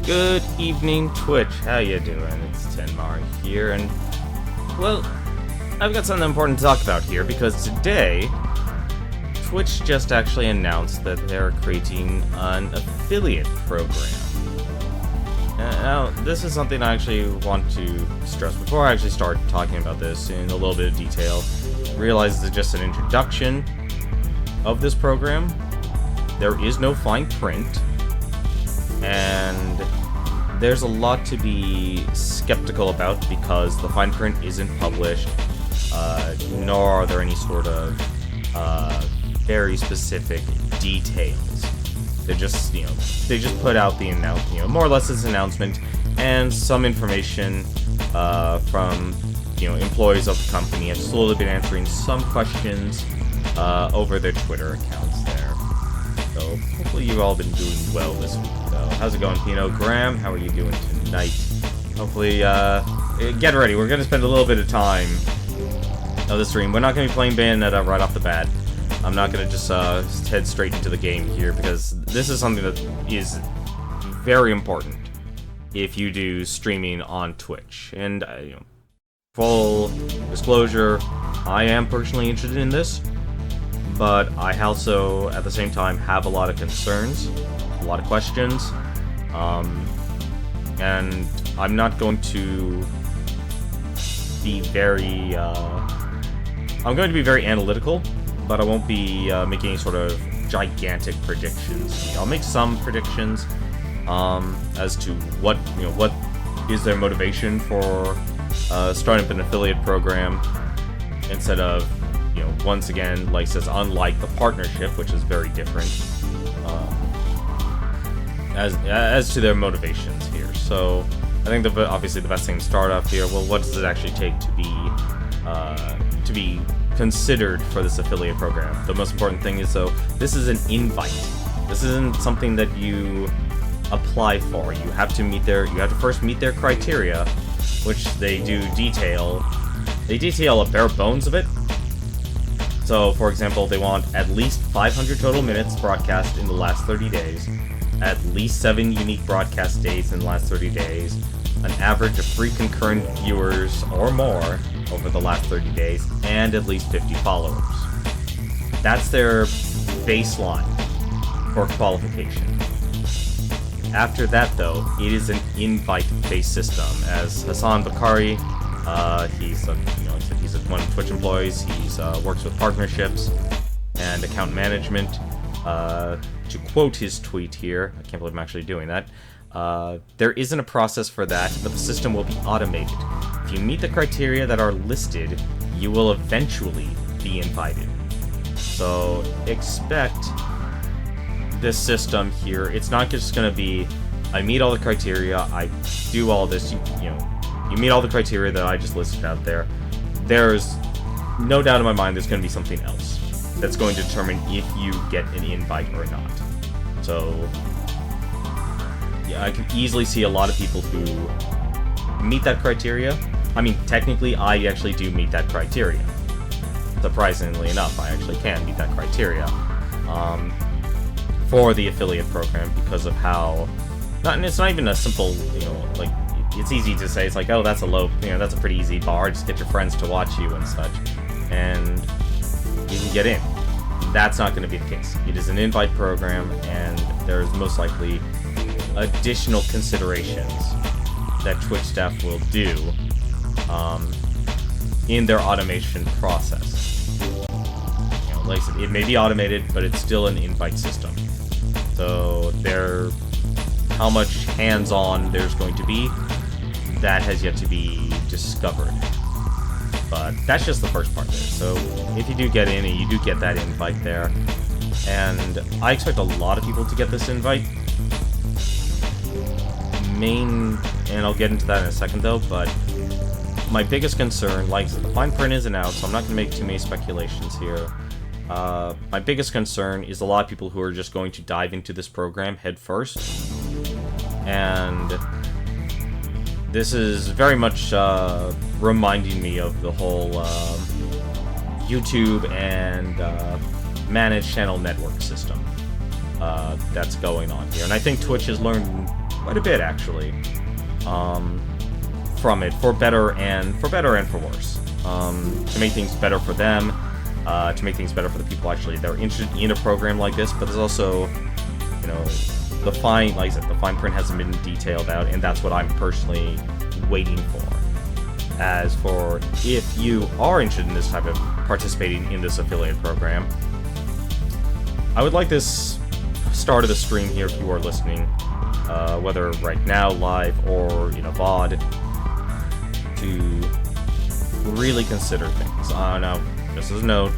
Good evening, Twitch. How you doing? It's Tenmar here, and, well, I've got something important to talk about here, because today, Twitch just actually announced that they're creating an affiliate program. Now, this is something I actually want to stress before I actually start talking about this in a little bit of detail. Realize it's just an introduction of this program. There is no fine print, and there's a lot to be skeptical about because the fine print isn't published, nor are there any sort of very specific details. They're just, they just put out the more or less this announcement and some information from, employees of the company. I've slowly been answering some questions over their Twitter accounts there. So hopefully you've all been doing well this week, though. How's it going, Pino? Graham, how are you doing tonight? Hopefully, get ready. We're going to spend a little bit of time of the stream. We're not going to be playing Bayonetta right off the bat. I'm not going to just head straight into the game here, because this is something that is very important if you do streaming on Twitch. And, full disclosure, I am personally interested in this, but I also, at the same time, have a lot of concerns, a lot of questions, and I'm not going to be very, I'm going to be very analytical, but I won't be making any sort of gigantic predictions. I'll make some predictions as to what is their motivation for starting up an affiliate program instead of, once again, like it says, unlike the partnership, which is very different, as to their motivations here. So I think obviously the best thing to start off here. Well, what does it actually take to be considered for this affiliate program? The most important thing is, though, this is an invite. This isn't something that you apply for. You have to first meet their criteria, which they do detail. They detail a bare bones of it. So, for example, they want at least 500 total minutes broadcast in the last 30 days, at least 7 unique broadcast days in the last 30 days, an average of 3 concurrent viewers or more over the last 30 days, and at least 50 followers. That's their baseline for qualification. After that, though, it is an invite-based system. As Hassan Bakari, he's one of the Twitch employees. He's works with partnerships and account management. To quote his tweet here, I can't believe I'm actually doing that. There isn't a process for that, but the system will be automated. If you meet the criteria that are listed, you will eventually be invited. So expect this system here. It's not just going to be, I meet all the criteria, I do all this, you meet all the criteria that I just listed out there. There's no doubt in my mind there's going to be something else that's going to determine if you get an invite or not. So yeah, I can easily see a lot of people who meet that criteria. I mean, technically, I actually do meet that criteria. Surprisingly enough, I actually can meet that criteria for the affiliate program because of how... it's not even a simple, it's easy to say. It's like, oh, that's that's a pretty easy bar. Just get your friends to watch you and such, and you can get in. That's not going to be the case. It is an invite program, and there's most likely additional considerations that Twitch staff will do in their automation process. Like I said, it may be automated, but it's still an invite system. So how much hands-on there's going to be, that has yet to be discovered. But that's just the first part there. So if you do get in, and you do get that invite there, and I expect a lot of people to get this invite. And I'll get into that in a second though, but my biggest concern, like I said, the fine print isn't out, so I'm not going to make too many speculations here. My biggest concern is a lot of people who are just going to dive into this program head first. And this is very much reminding me of the whole YouTube and managed channel network system that's going on here. And I think Twitch has learned quite a bit actually from it, for better and for worse. To make things better for them, to make things better for the people actually that are interested in a program like this. But there's also, you know, the fine, like I said, the fine print hasn't been detailed out, and that's what I'm personally waiting for. As for if you are interested in this type of participating in this affiliate program, I would like this start of the stream here, if you are listening, whether right now live or in a VOD, to really consider things. Now, just as a note,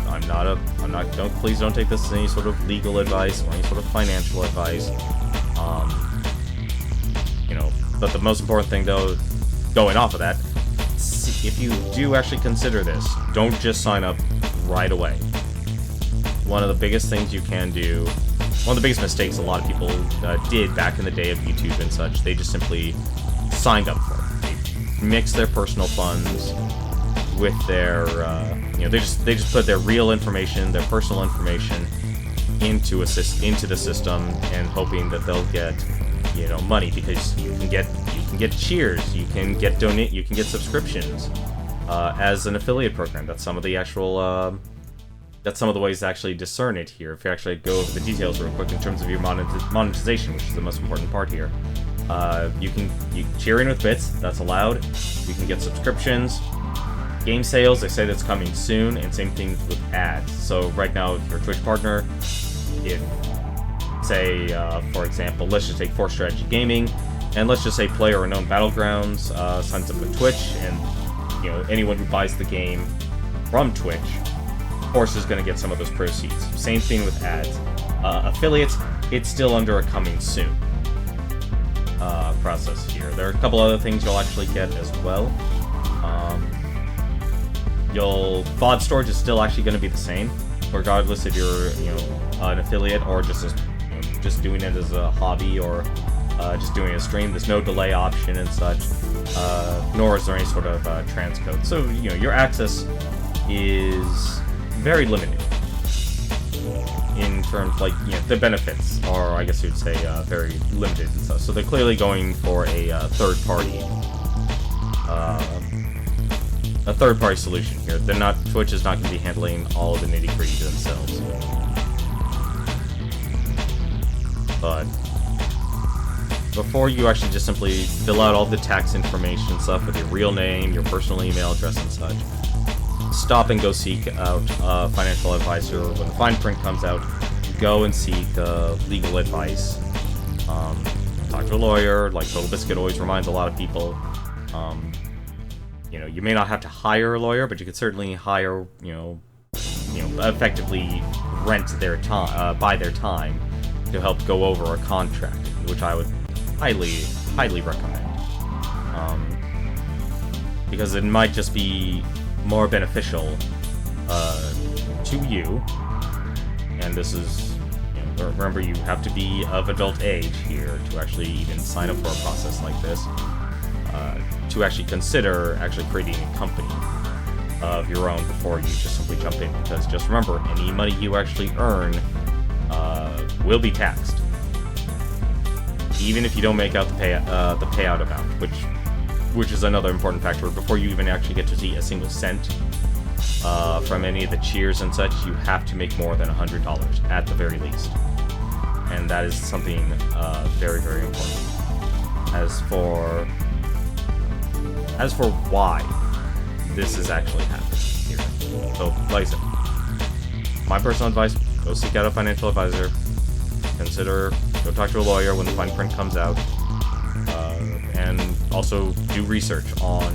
please don't take this as any sort of legal advice or any sort of financial advice. You know, but the most important thing, though, going off of that, if you do actually consider this, don't just sign up right away. One of the biggest things you can do, one of the biggest mistakes a lot of people did back in the day of YouTube and such, they just simply signed up for it. They mixed their personal funds with their, you know, they just put their real information, their personal information into the system, and hoping that they'll get, you know, money, because you can get cheers, you can get subscriptions as an affiliate program. That's some of the actual that's some of the ways to actually discern it here. If you actually go over the details real quick in terms of your monetization, which is the most important part here, you cheer in with bits, that's allowed. You can get subscriptions, game sales, they say that's coming soon, and same thing with ads. So right now, if you're a Twitch partner, if, say, for example, let's just take Force Strategy Gaming, and let's just say PlayerUnknown Battlegrounds signs up with Twitch, and, you know, anyone who buys the game from Twitch, Force is going to get some of those proceeds. Same thing with ads. Affiliates, it's still under a coming soon process here. There are a couple other things you'll actually get as well. VOD storage is still actually going to be the same, regardless if you're, you know, an affiliate or just just doing it as a hobby or just doing a stream. There's no delay option and such, nor is there any sort of transcode. So, you know, your access is very limited in terms, like, you know, the benefits are, I guess you'd say, very limited and stuff. So they're clearly going for a third-party solution here. Twitch is not going to be handling all of the nitty-gritty themselves. But before you actually just simply fill out all the tax information stuff with your real name, your personal email address and such, stop and go seek out a financial advisor. When the fine print comes out, go and seek legal advice. Talk to a lawyer, like Total Biscuit always reminds a lot of people. You know, you may not have to hire a lawyer, but you could certainly hire, effectively rent their time, buy their time to help go over a contract, which I would highly recommend. Because it might just be more beneficial to you, and this is, remember, you have to be of adult age here to actually even sign up for a process like this, to actually consider actually creating a company of your own before you just simply jump in, because just remember, any money you actually earn will be taxed, even if you don't make out the payout amount, which is another important factor. Before you even actually get to see a single cent from any of the cheers and such, you have to make more than $100 at the very least, and that is something very, very important. As for why this is actually happening here, so like I said, my personal advice: go seek out a financial advisor. Go talk to a lawyer when the fine print comes out, and also do research on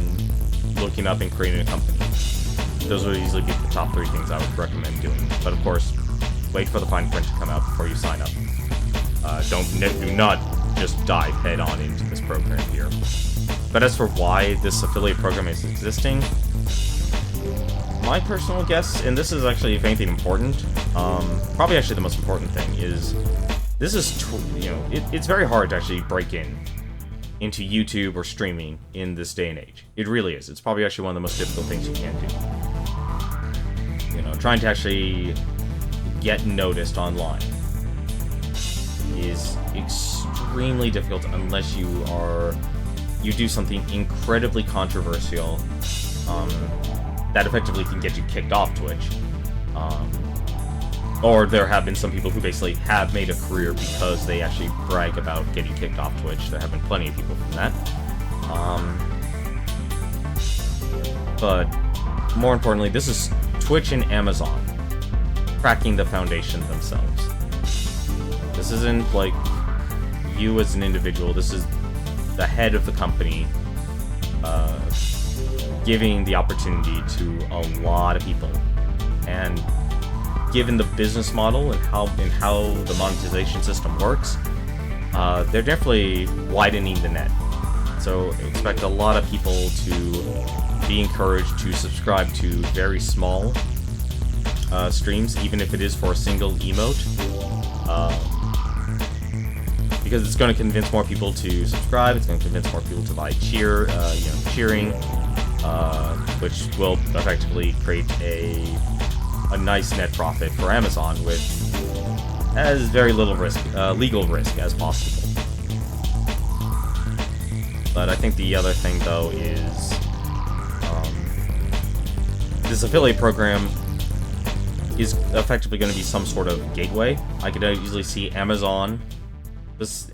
looking up and creating a company. Those would easily be the top 3 things I would recommend doing. But of course, wait for the fine print to come out before you sign up. Do not just dive head on into this program here. But as for why this affiliate program is existing, my personal guess, and this is actually, if anything, important, probably actually the most important thing, is this is, it's very hard to actually break into YouTube or streaming in this day and age. It really is. It's probably actually one of the most difficult things you can do. Trying to actually get noticed online. is extremely difficult unless you do something incredibly controversial that effectively can get you kicked off Twitch. Or there have been some people who basically have made a career because they actually brag about getting kicked off Twitch. There have been plenty of people from that. But more importantly, this is Twitch and Amazon cracking the foundation themselves. This isn't like you as an individual. This is the head of the company giving the opportunity to a lot of people. And given the business model and how the monetization system works, they're definitely widening the net. So expect a lot of people to be encouraged to subscribe to very small streams, even if it is for a single emote, because it's going to convince more people to subscribe. It's going to convince more people to buy cheering, which will effectively create a nice net profit for Amazon with as very little risk, legal risk as possible. But I think the other thing, though, is this affiliate program is effectively going to be some sort of gateway. I could easily see Amazon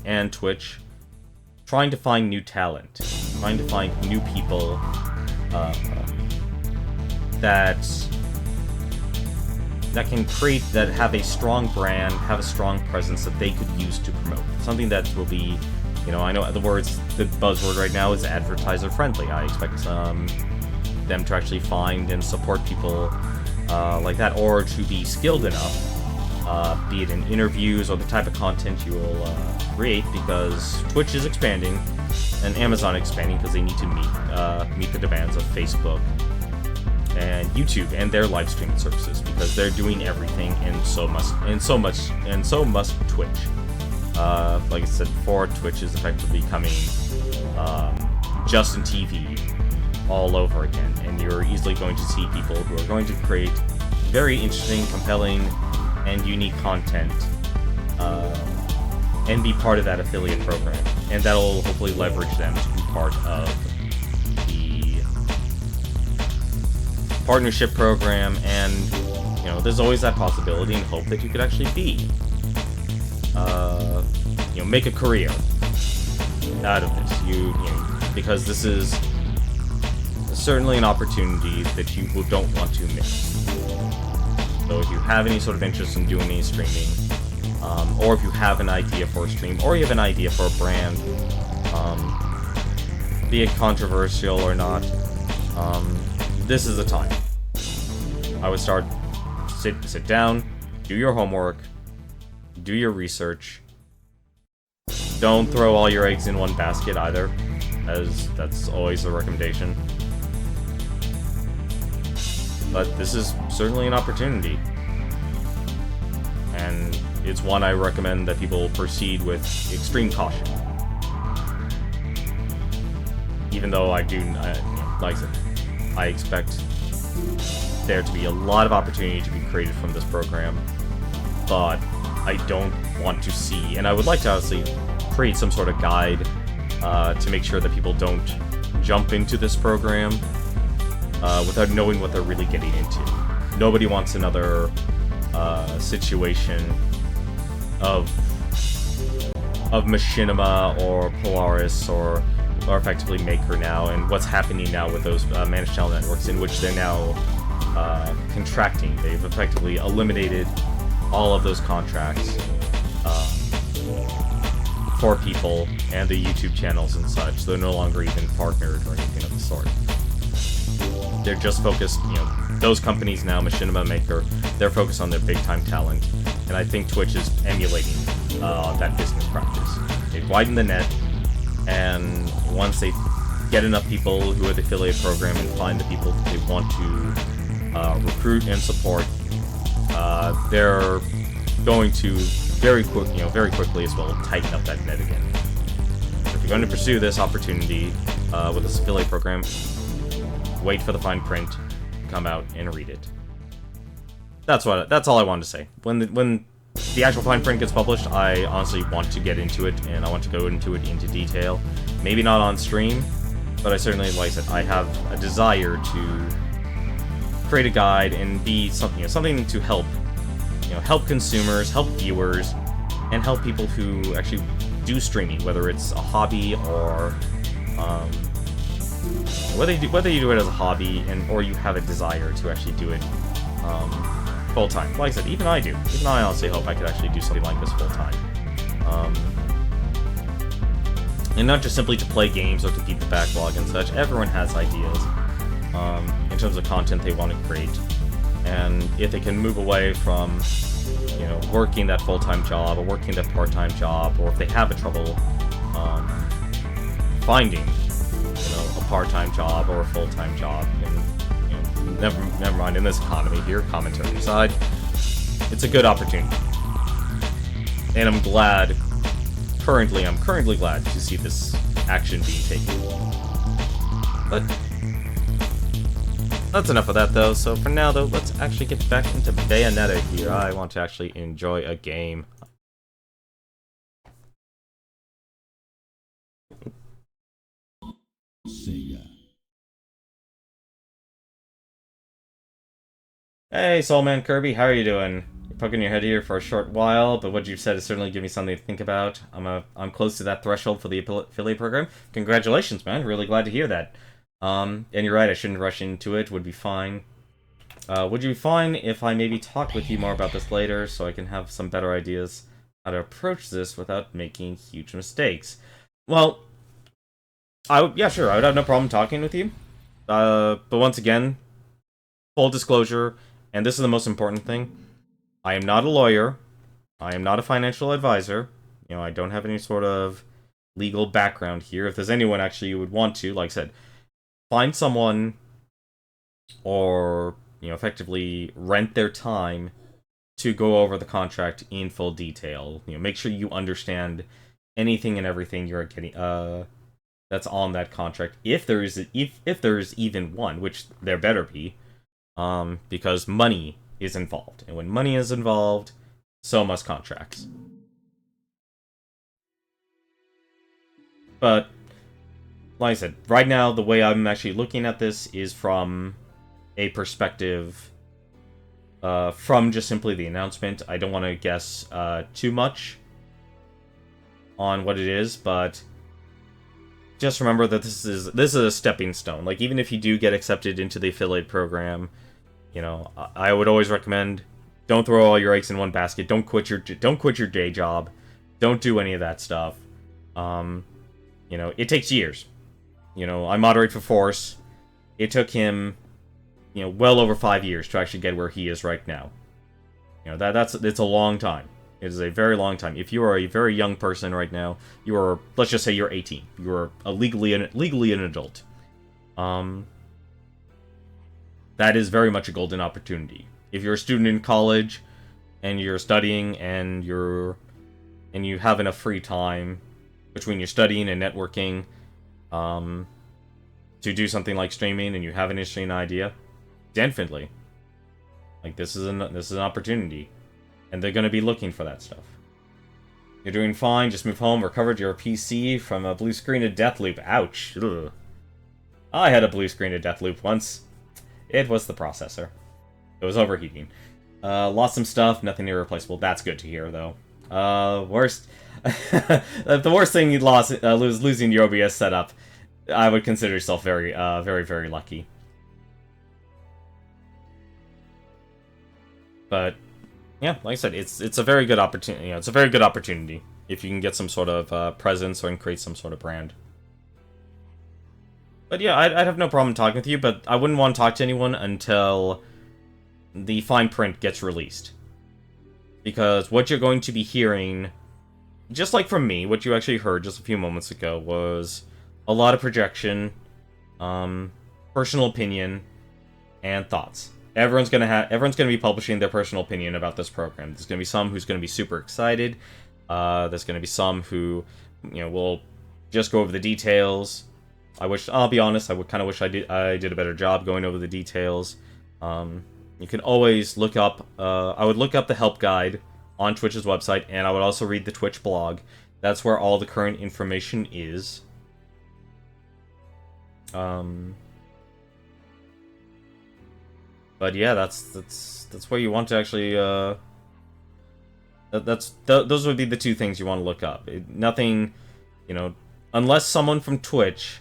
and Twitch trying to find new talent, trying to find new people that have a strong brand, have a strong presence that they could use to promote. Something that will be, I know the buzzword right now is advertiser friendly. I expect them to actually find and support people like that, or to be skilled enough, be it in interviews or the type of content you will create, because Twitch is expanding and Amazon expanding because they need to meet the demands of Facebook and YouTube and their live streaming services, because they're doing everything, and so must Twitch. Like I said before, Twitch is effectively becoming Justin TV all over again, and you're easily going to see people who are going to create very interesting, compelling, and unique content, and be part of that affiliate program, and that'll hopefully leverage them to be part of the partnership program. And there's always that possibility and hope that you could actually be make a career out of this, because this is certainly an opportunity that you don't want to miss. So if you have any sort of interest in doing any streaming, or if you have an idea for a stream, or you have an idea for a brand, be it controversial or not, this is the time. I would sit down, do your homework, do your research. Don't throw all your eggs in one basket either, as that's always the recommendation. But this is certainly an opportunity, and it's one I recommend that people proceed with extreme caution. Even though like I said, I expect there to be a lot of opportunity to be created from this program, but I don't want to see, and I would like to obviously create some sort of guide to make sure that people don't jump into this program without knowing what they're really getting into. Nobody wants another situation of Machinima or Polaris or effectively Maker now, and what's happening now with those managed channel networks, in which they're now contracting. They've effectively eliminated all of those contracts for people and the YouTube channels and such. They're no longer even partnered or anything of the sort. They're just focused, those companies now, Machinima, Maker, they're focused on their big-time talent, and I think Twitch is emulating that business practice. They've widened the net, and once they get enough people who are the affiliate program and find the people that they want to recruit and support, they're going to very quickly as well tighten up that net again. So if you're going to pursue this opportunity with this affiliate program, wait for the fine print, come out and read it. That's all I wanted to say. When the actual fine print gets published, I honestly want to get into it, and I want to go into it into detail. Maybe not on stream, but I certainly, like I said, I have a desire to create a guide and be something, something to help, help consumers, help viewers, and help people who actually do streaming, whether it's a hobby or whether you do it as a hobby or you have a desire to actually do it full time. Like I said, even I do. Even I honestly hope I could actually do something like this full time. And not just simply to play games or to keep the backlog and such. Everyone has ideas in terms of content they want to create. And if they can move away from, working that full-time job or working that part-time job, or if they have a trouble finding, a part-time job or a full-time job, and never mind, in this economy here, commentary aside, it's a good opportunity. And I'm currently glad to see this action being taken. But that's enough of that, though. So for now, though, let's actually get back into Bayonetta here. I want to actually enjoy a game. Hey, Soulman Kirby, how are you doing? You're poking your head here for a short while, but what you've said has certainly given me something to think about. I'm close to that threshold for the affiliate program. Congratulations, man. Really glad to hear that. And you're right, I shouldn't rush into it. Would be fine. Would you be fine if I maybe talk with you more about this later, so I can have some better ideas how to approach this without making huge mistakes? Well, yeah, sure, I would have no problem talking with you. But once again, full disclosure, and this is the most important thing, I am not a lawyer. I am not a financial advisor. I don't have any sort of legal background here. If there's anyone actually you would want to, like I said, find someone or, effectively rent their time to go over the contract in full detail. Make sure you understand anything and everything you're getting that's on that contract, if there is even one, which there better be, because money is involved, and when money is involved, so must contracts. But like I said, right now, the way I'm actually looking at this is from a perspective from just simply the announcement. I don't want to guess too much on what it is, but just remember that this is a stepping stone. Like, even if you do get accepted into the affiliate program, I would always recommend, don't throw all your eggs in one basket. Don't quit your day job. Don't do any of that stuff. It takes years. I moderate for Force. It took him, well over 5 years to actually get where he is right now. It's a long time. It is a very long time. If you are a very young person right now, you are, let's just say you're 18. You are legally an adult. That is very much a golden opportunity. If you're a student in college and you're studying and you have enough free time between your studying and networking, to do something like streaming, and you have an interesting idea, definitely. Like, this is an opportunity, and they're going to be looking for that stuff. You're doing fine. Just move home. Recovered your PC from a blue screen of Deathloop. Ouch. Ugh. I had a blue screen of Deathloop once. It was the processor. It was overheating. Lost some stuff. Nothing irreplaceable. That's good to hear, though. Worst. The worst thing you lost was losing your OBS setup. I would consider yourself very, very lucky. But yeah, like I said, it's a very good opportunity. It's a very good opportunity if you can get some sort of presence or create some sort of brand. But yeah, I'd have no problem talking with you, but I wouldn't want to talk to anyone until the fine print gets released. Because what you're going to be hearing, just like from me, what you actually heard just a few moments ago was a lot of projection, personal opinion, and thoughts. Everyone's gonna be publishing their personal opinion about this program. There's gonna be some who's gonna be super excited. There's gonna be some who, will just go over the details. I'll be honest, I would kind of wish I did a better job going over the details. You can always look up, I would look up the help guide on Twitch's website, and I would also read the Twitch blog. That's where all the current information is. But yeah, that's where you want to actually, those would be the two things you want to look up. Nothing, you know, unless someone from Twitch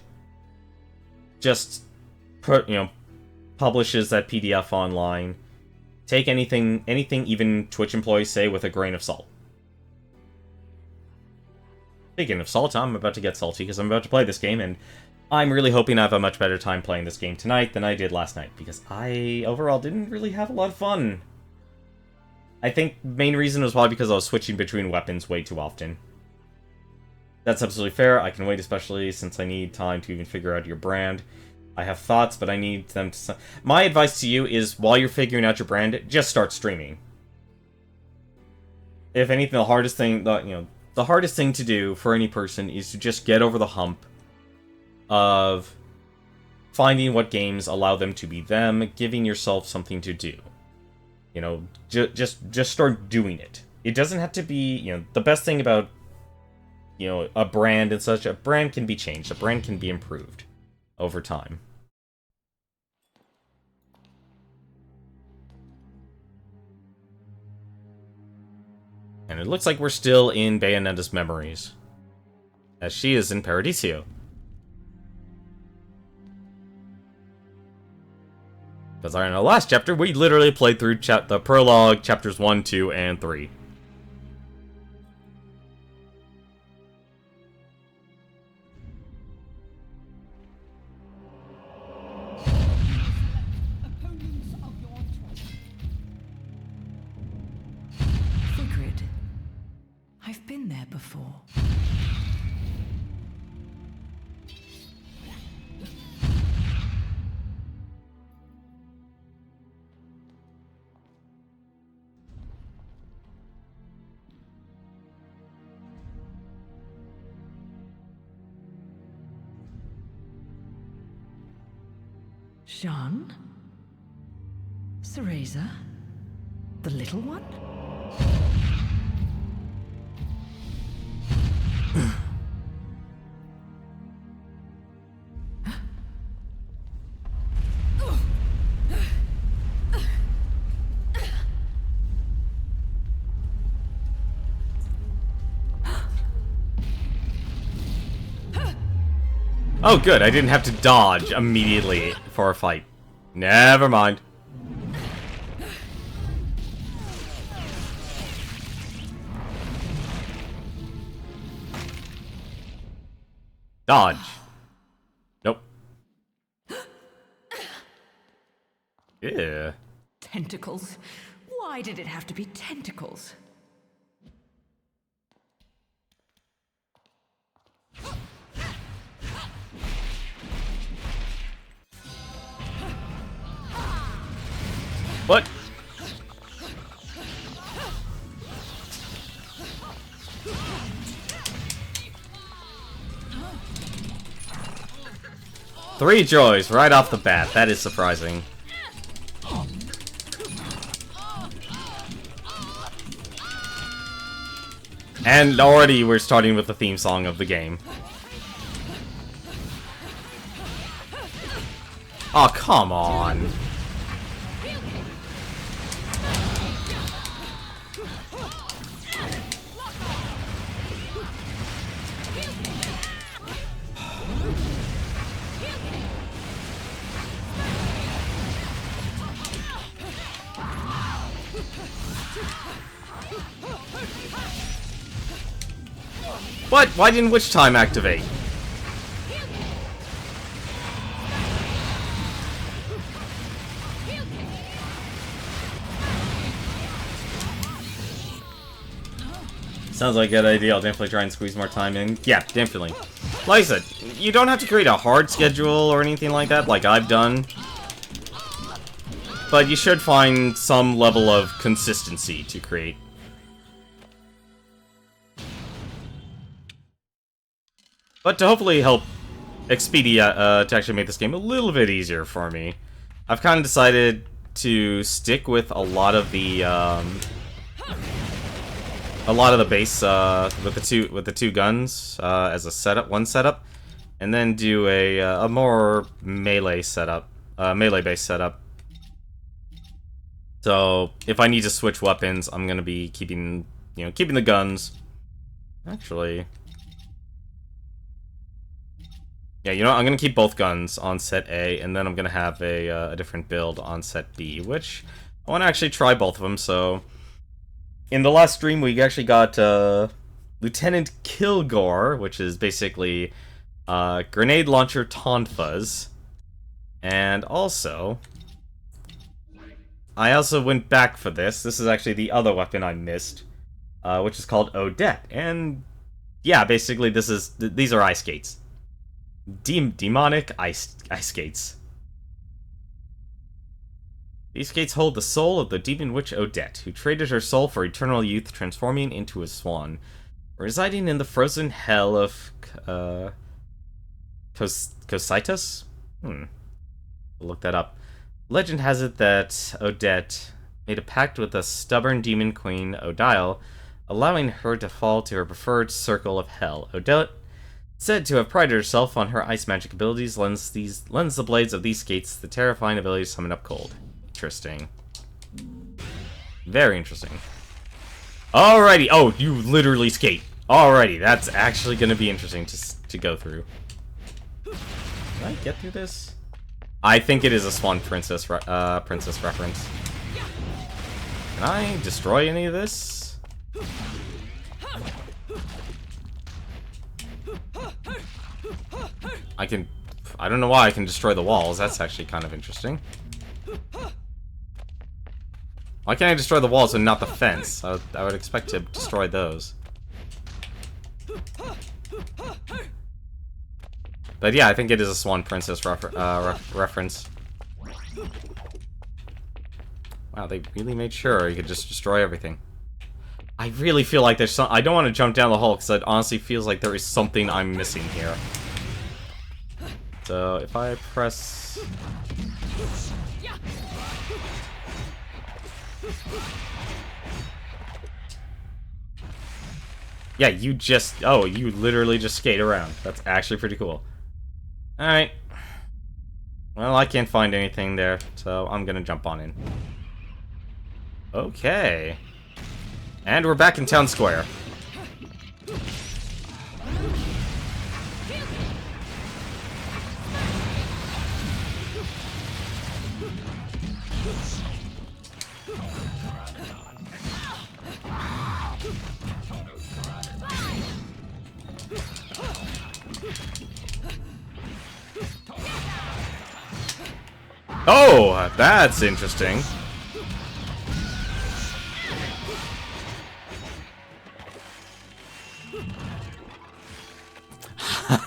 just, publishes that PDF online, take anything even Twitch employees say with a grain of salt. Speaking of salt, I'm about to get salty because I'm about to play this game, and I'm really hoping I have a much better time playing this game tonight than I did last night, because I, overall, didn't really have a lot of fun. I think the main reason was probably because I was switching between weapons way too often. That's absolutely fair. I can wait, especially since I need time to even figure out your brand. I have thoughts, but I need them to... My advice to you is, while you're figuring out your brand, just start streaming. If anything, the hardest thing, the hardest thing to do for any person is to just get over the hump of finding what games allow them to be them, giving yourself something to do. You know, just start doing it. It doesn't have to be, the best thing about, a brand and such, a brand can be changed, a brand can be improved over time. And it looks like we're still in Bayonetta's memories, as she is in Paradiso. Because in the last chapter, we literally played through the prologue, chapters 1, 2, and 3. Sigrid, I've been there before. Jean? Cereza? The little one? Oh, good. I didn't have to dodge immediately for a fight. Never mind. Dodge. Nope. Yeah. Tentacles? Why did it have to be tentacles? What? Three joys right off the bat. That is surprising. And already we're starting with the theme song of the game. Oh, come on. What? Why didn't Witch Time activate? Sounds like a good idea. I'll definitely try and squeeze more time in. Yeah, definitely. Like I said, you don't have to create a hard schedule or anything like that, like I've done. But you should find some level of consistency to create. But to hopefully help expedite, to actually make this game a little bit easier for me, I've kind of decided to stick with a lot of the, a lot of the base with the two guns as a setup, one setup, and then do a more melee setup, melee based setup. So if I need to switch weapons, I'm gonna be keeping the guns. Actually, yeah, I'm gonna keep both guns on set A, and then I'm gonna have a different build on set B, which I want to actually try both of them. So in the last stream, we actually got Lieutenant Kilgore, which is basically grenade launcher Tonfas, and also I also went back for this. This is actually the other weapon I missed, which is called Odette, and yeah, basically these are ice skates. Demonic ice skates. These skates hold the soul of the demon witch Odette, who traded her soul for eternal youth, transforming into a swan. Residing in the frozen hell of Cositus? We'll look that up. Legend has it that Odette made a pact with the stubborn demon queen Odile, allowing her to fall to her preferred circle of hell. Odette, said to have prided herself on her ice magic abilities, lends the blades of these skates the terrifying ability to summon up cold. Interesting. Very interesting. Alrighty. Oh, you literally skate. Alrighty, that's actually going to be interesting to go through. Can I get through this? I think it is a Swan Princess reference. Can I destroy any of this? I don't know why I can destroy the walls. That's actually kind of interesting. Why can't I destroy the walls and not the fence? I would expect to destroy those. But yeah, I think it is a Swan Princess reference. Wow, they really made sure you could just destroy everything. I really feel like there's some... I don't want to jump down the hole, because it honestly feels like there is something I'm missing here. So, if I press... Yeah, you just... Oh, you literally just skate around. That's actually pretty cool. Alright. Well, I can't find anything there, so I'm gonna jump on in. Okay. And we're back in Town Square. Oh, that's interesting.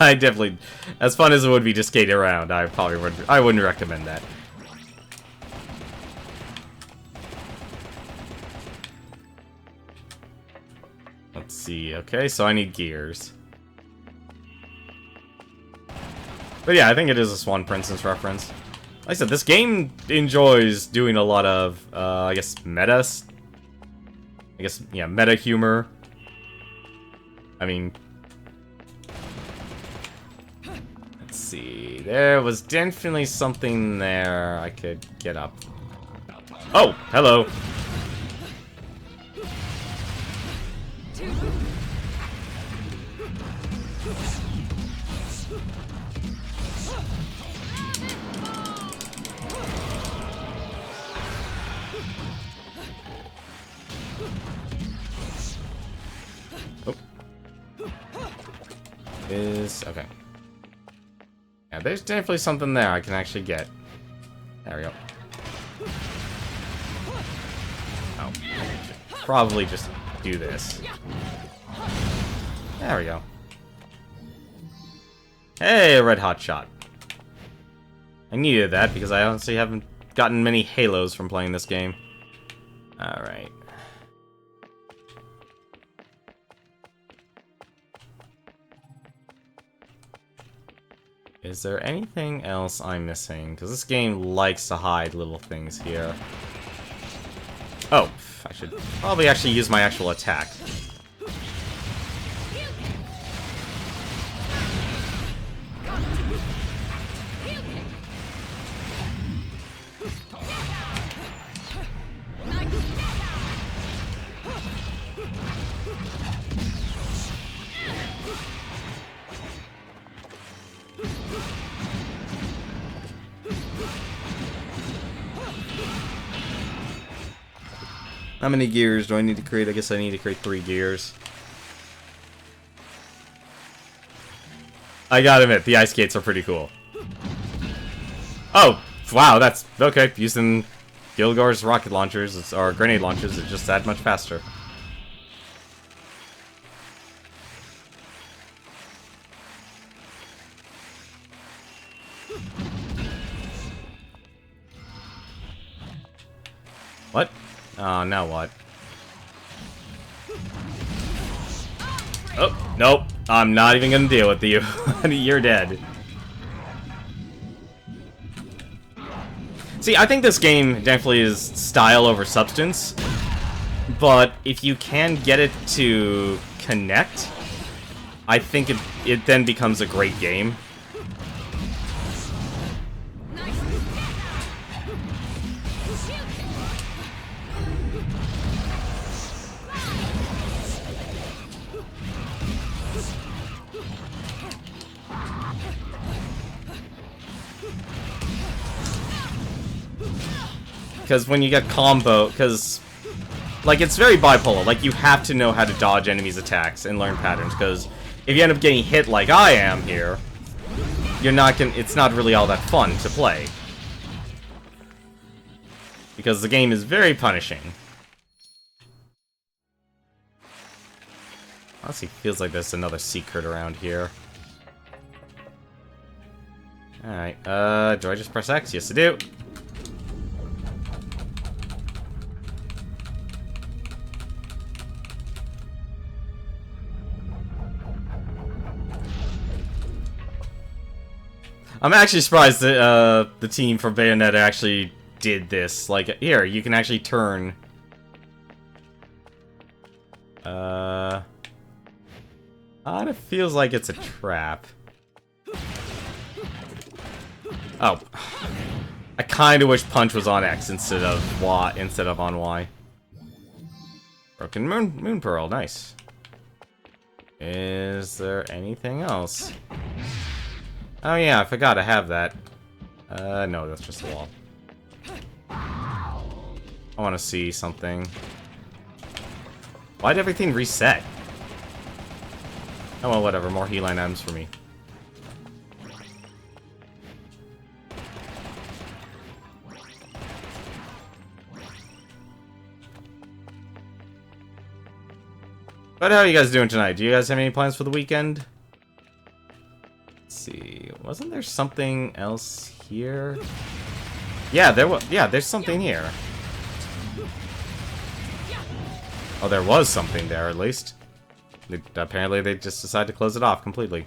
I definitely, as fun as it would be to skate around, I wouldn't recommend that. Let's see. Okay, so I need gears. But yeah, I think it is a Swan Princess reference. Like I said, this game enjoys doing a lot of, I guess, meta humor. I mean... Let's see... There was definitely something there I could get up. Oh! Hello! Okay. Yeah, there's definitely something there I can actually get. There we go. Oh, I should probably just do this. There we go. Hey, red hot shot. I needed that because I honestly haven't gotten many halos from playing this game. Alright. Is there anything else I'm missing? Because this game likes to hide little things here. Oh, I should probably actually use my actual attack. How many gears do I need to create? I guess I need to create 3 gears. I gotta admit, the ice skates are pretty cool. Oh, wow, that's... okay, using Gilgar's rocket launchers, or grenade launchers, is just that much faster. What? Oh, now what? Oh, nope. I'm not even gonna deal with you. You're dead. See, I think this game definitely is style over substance. But if you can get it to connect, I think it then becomes a great game. Because when you get combo, because, like, it's very bipolar. Like, you have to know how to dodge enemies' attacks and learn patterns, because if you end up getting hit like I am here, you're not gonna, it's not really all that fun to play. Because the game is very punishing. Honestly, feels like there's another secret around here. Alright, do I just press X? Yes, I do. I'm actually surprised that the team from Bayonetta actually did this. Like, here, you can actually turn... it feels like it's a trap. Oh. I kinda wish punch was on X instead of Y, instead of on Y. Broken moon pearl, nice. Is there anything else? Oh yeah, I forgot I have that. No, that's just a wall. I want to see something. Why'd everything reset? Oh well, whatever. More healing items for me. But how are you guys doing tonight? Do you guys have any plans for the weekend? See, wasn't there something else here? Yeah, there was. Yeah, there's something here. Oh, there was something there at least. Apparently, they just decided to close it off completely.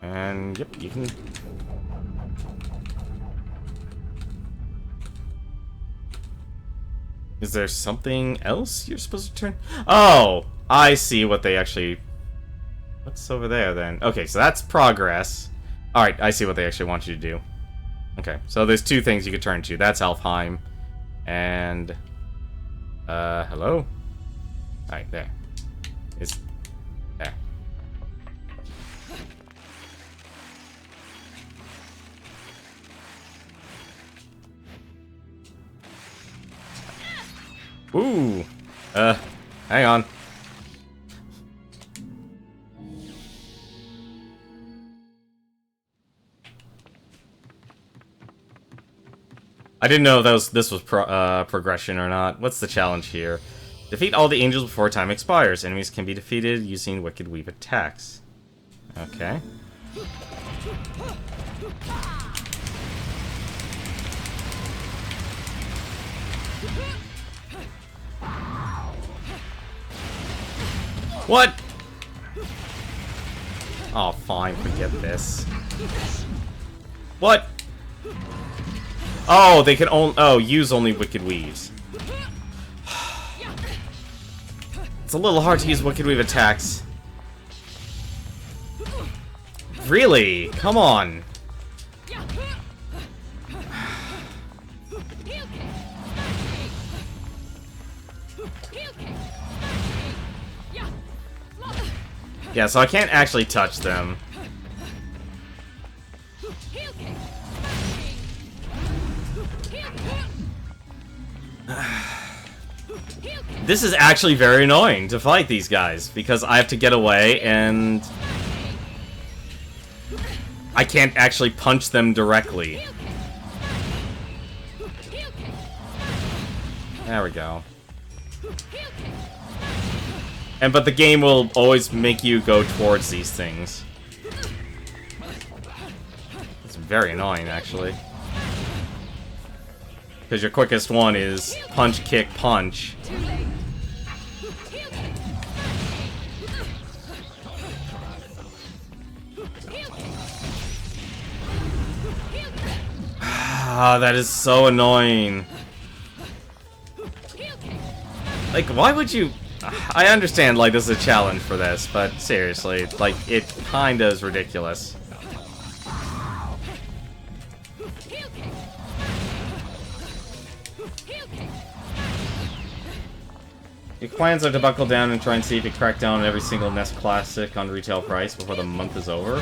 And yep, you can. Is there something else you're supposed to turn? Oh, I see what they actually. What's over there, then? Okay, so that's progress. Alright, I see what they actually want you to do. Okay, so there's 2 things you could turn to. That's Alfheim. And... hello? Alright, there. It's... there. Ooh! Hang on. I didn't know this was progression or not. What's the challenge here? Defeat all the angels before time expires. Enemies can be defeated using Wicked Weave attacks. Okay. What? Oh, fine. Forget this. What? Oh, they can only use only Wicked Weaves. It's a little hard to use Wicked Weave attacks. Really? Come on. Yeah, so I can't actually touch them. This is actually very annoying to fight these guys, because I have to get away, and I can't actually punch them directly. There we go. But the game will always make you go towards these things. It's very annoying, actually. Because your quickest one is punch, kick, punch. Ah, that is so annoying. Like, why would you... I understand, like, this is a challenge for this, but seriously, like, it kinda is ridiculous. Your plans are to buckle down and try and see if you crack down on every single NES classic on retail price before the month is over.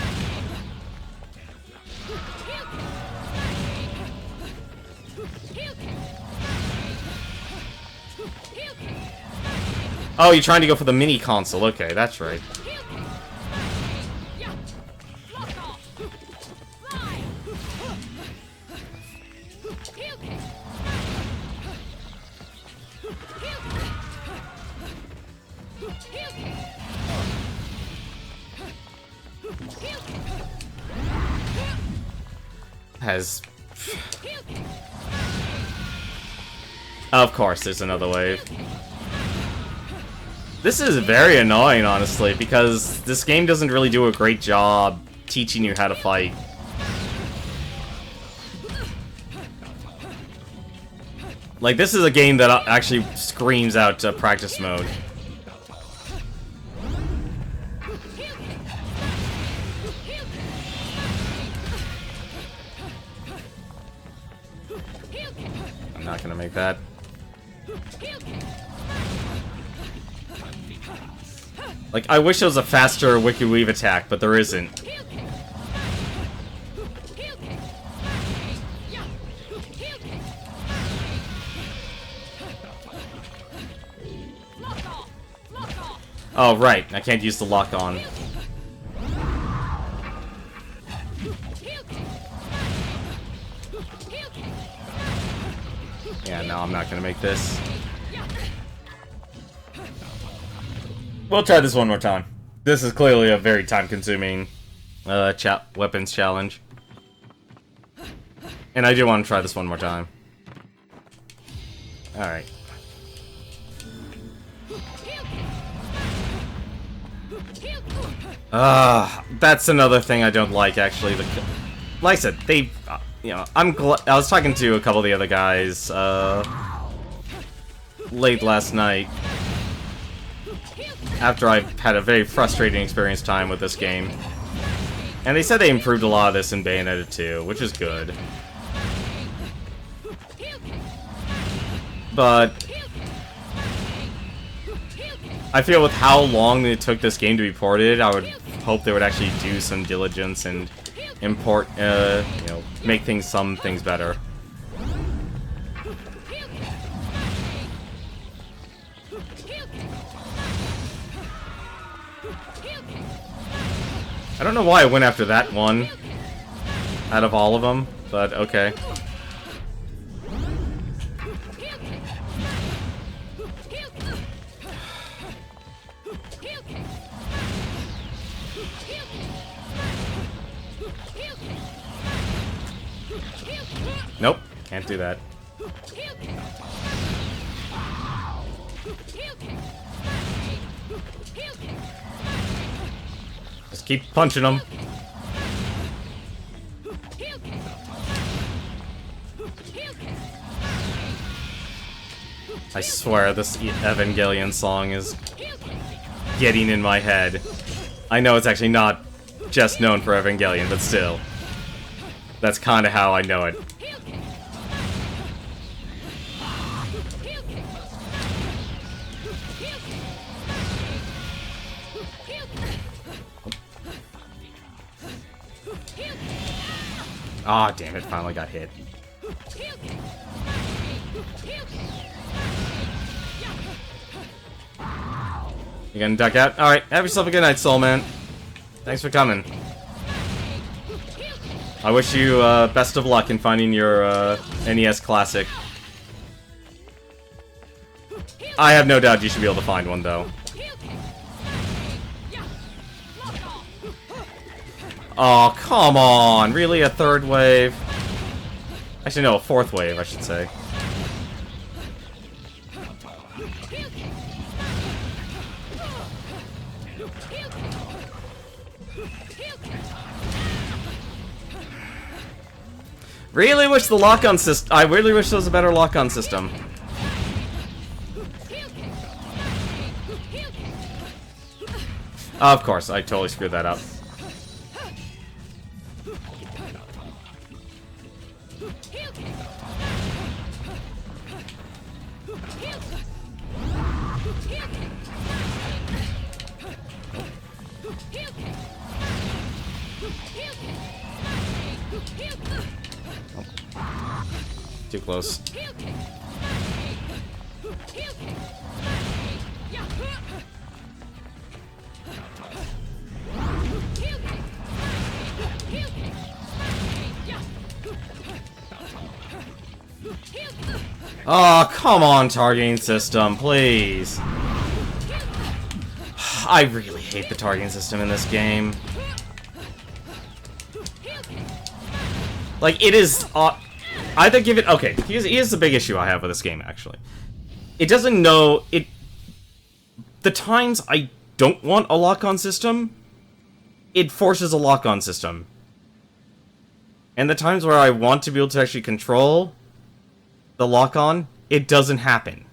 Oh, you're trying to go for the mini console. Okay, that's right. Of course, there's another wave. This is very annoying, honestly, because this game doesn't really do a great job teaching you how to fight. Like, this is a game that actually screams out practice mode. I'm not gonna make that. Like, I wish there was a faster Wiki Weave attack, but there isn't. Oh, right. I can't use the lock-on. Yeah, no, I'm not gonna make this. We'll try this one more time. This is clearly a very time-consuming weapons challenge. And I do want to try this one more time. Alright. That's another thing I don't like, actually. Like I said, they... you know, I was talking to a couple of the other guys, late last night. After I've had a very frustrating experience time with this game. And they said they improved a lot of this in Bayonetta 2, which is good. But I feel with how long it took this game to be ported, I would hope they would actually do some diligence and import, you know, make some things better. I don't know why I went after that one out of all of them, but okay. Nope, can't do that. Just keep punching them. I swear this Evangelion song is getting in my head. I know it's actually not just known for Evangelion, but still. That's kind of how I know it. Ah, damn it, finally got hit. You gonna duck out? Alright, have yourself a good night, Soul Man. Thanks for coming. I wish you best of luck in finding your NES Classic. I have no doubt you should be able to find one, though. Oh, come on! Really, a third wave? Actually, no, a fourth wave, I should say. Really wish the lock-on system. I really wish there was a better lock-on system. Of course, I totally screwed that up. Too close. Oh, come on, targeting system, please. I really hate the targeting system in this game. Like, it is... either give it... Okay, here's the big issue I have with this game, actually. It doesn't know... The times I don't want a lock-on system, it forces a lock-on system. And the times where I want to be able to actually control the lock-on, it doesn't happen.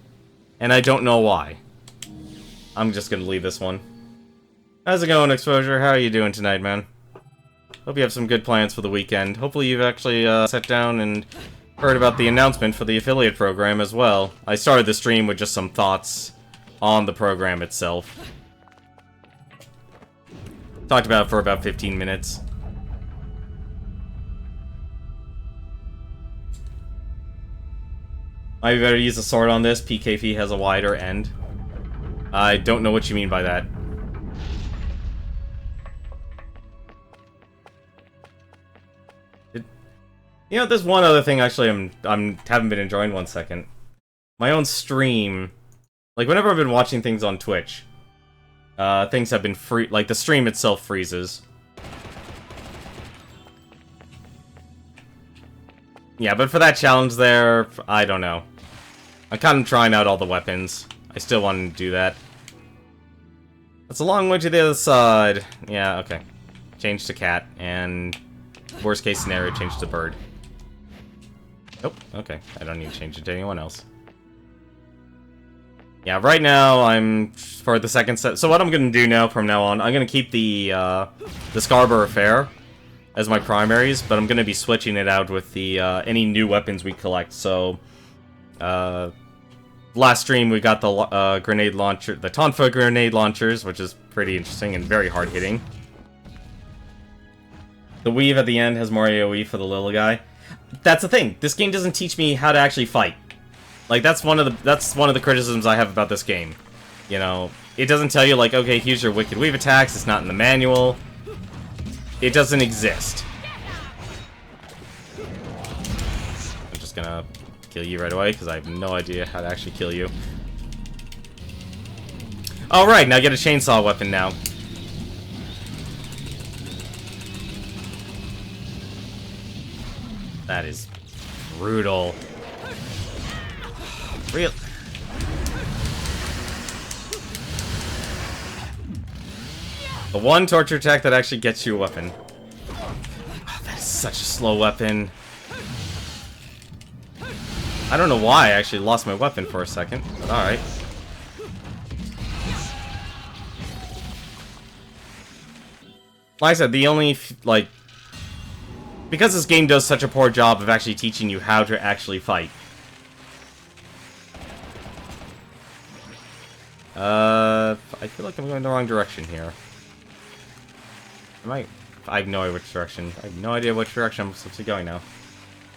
And I don't know why. I'm just gonna leave this one. How's it going, Exposure? How are you doing tonight, man? Hope you have some good plans for the weekend. Hopefully you've actually sat down and heard about the announcement for the affiliate program as well. I started the stream with just some thoughts on the program itself. Talked about it for about 15 minutes. I better use a sword on this. PKP has a wider end. I don't know what you mean by that. You know, there's one other thing actually haven't been enjoying 1 second. My own stream, like whenever I've been watching things on Twitch, things have been like the stream itself freezes. Yeah, but for that challenge there, I don't know. I'm kind of trying out all the weapons. I still want to do that. That's a long way to the other side. Yeah, okay. Change to cat, and worst case scenario, change to bird. Oh, okay. I don't need to change it to anyone else. Yeah, right now, I'm for the second set. So what I'm going to do now, from now on, I'm going to keep the Scarborough Affair as my primaries, but I'm going to be switching it out with the any new weapons we collect. So, last stream we got the grenade launcher, the Tonfa grenade launchers, which is pretty interesting and very hard hitting. The weave at the end has more AoE for the little guy. That's the thing. This game doesn't teach me how to actually fight. Like that's one of the criticisms I have about this game. You know, it doesn't tell you like, okay, here's your wicked weave attacks. It's not in the manual. It doesn't exist. I'm just gonna kill you right away because I have no idea how to actually kill you. Alright, now get a chainsaw weapon now. That is brutal. Real. The one torture attack that actually gets you a weapon. Oh, that is such a slow weapon. I don't know why I actually lost my weapon for a second, but alright. Like I said, the only, like... Because this game does such a poor job of actually teaching you how to actually fight. I feel like I'm going the wrong direction here. I have no idea which direction. I have no idea which direction I'm supposed to be going now.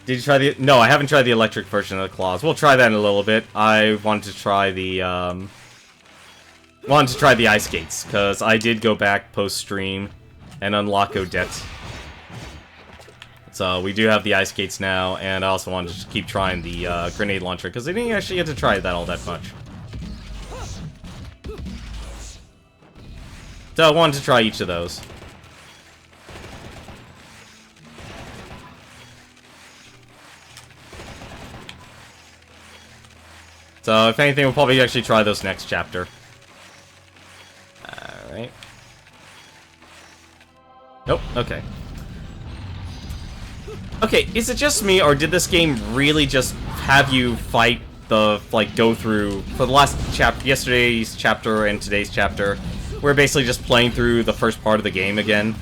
Did you try the... No, I haven't tried the electric version of the claws. We'll try that in a little bit. I wanted to try the, wanted to try the ice skates, because I did go back post-stream and unlock Odette. So we do have the ice skates now, and I also wanted to keep trying the grenade launcher, because I didn't actually get to try that all that much. So I wanted to try each of those. So if anything, we'll probably actually try those next chapter. Alright. Nope, okay. Okay, is it just me, or did this game really just have you fight the, like, go through, for the last chapter, yesterday's chapter and today's chapter, we're basically just playing through the first part of the game again?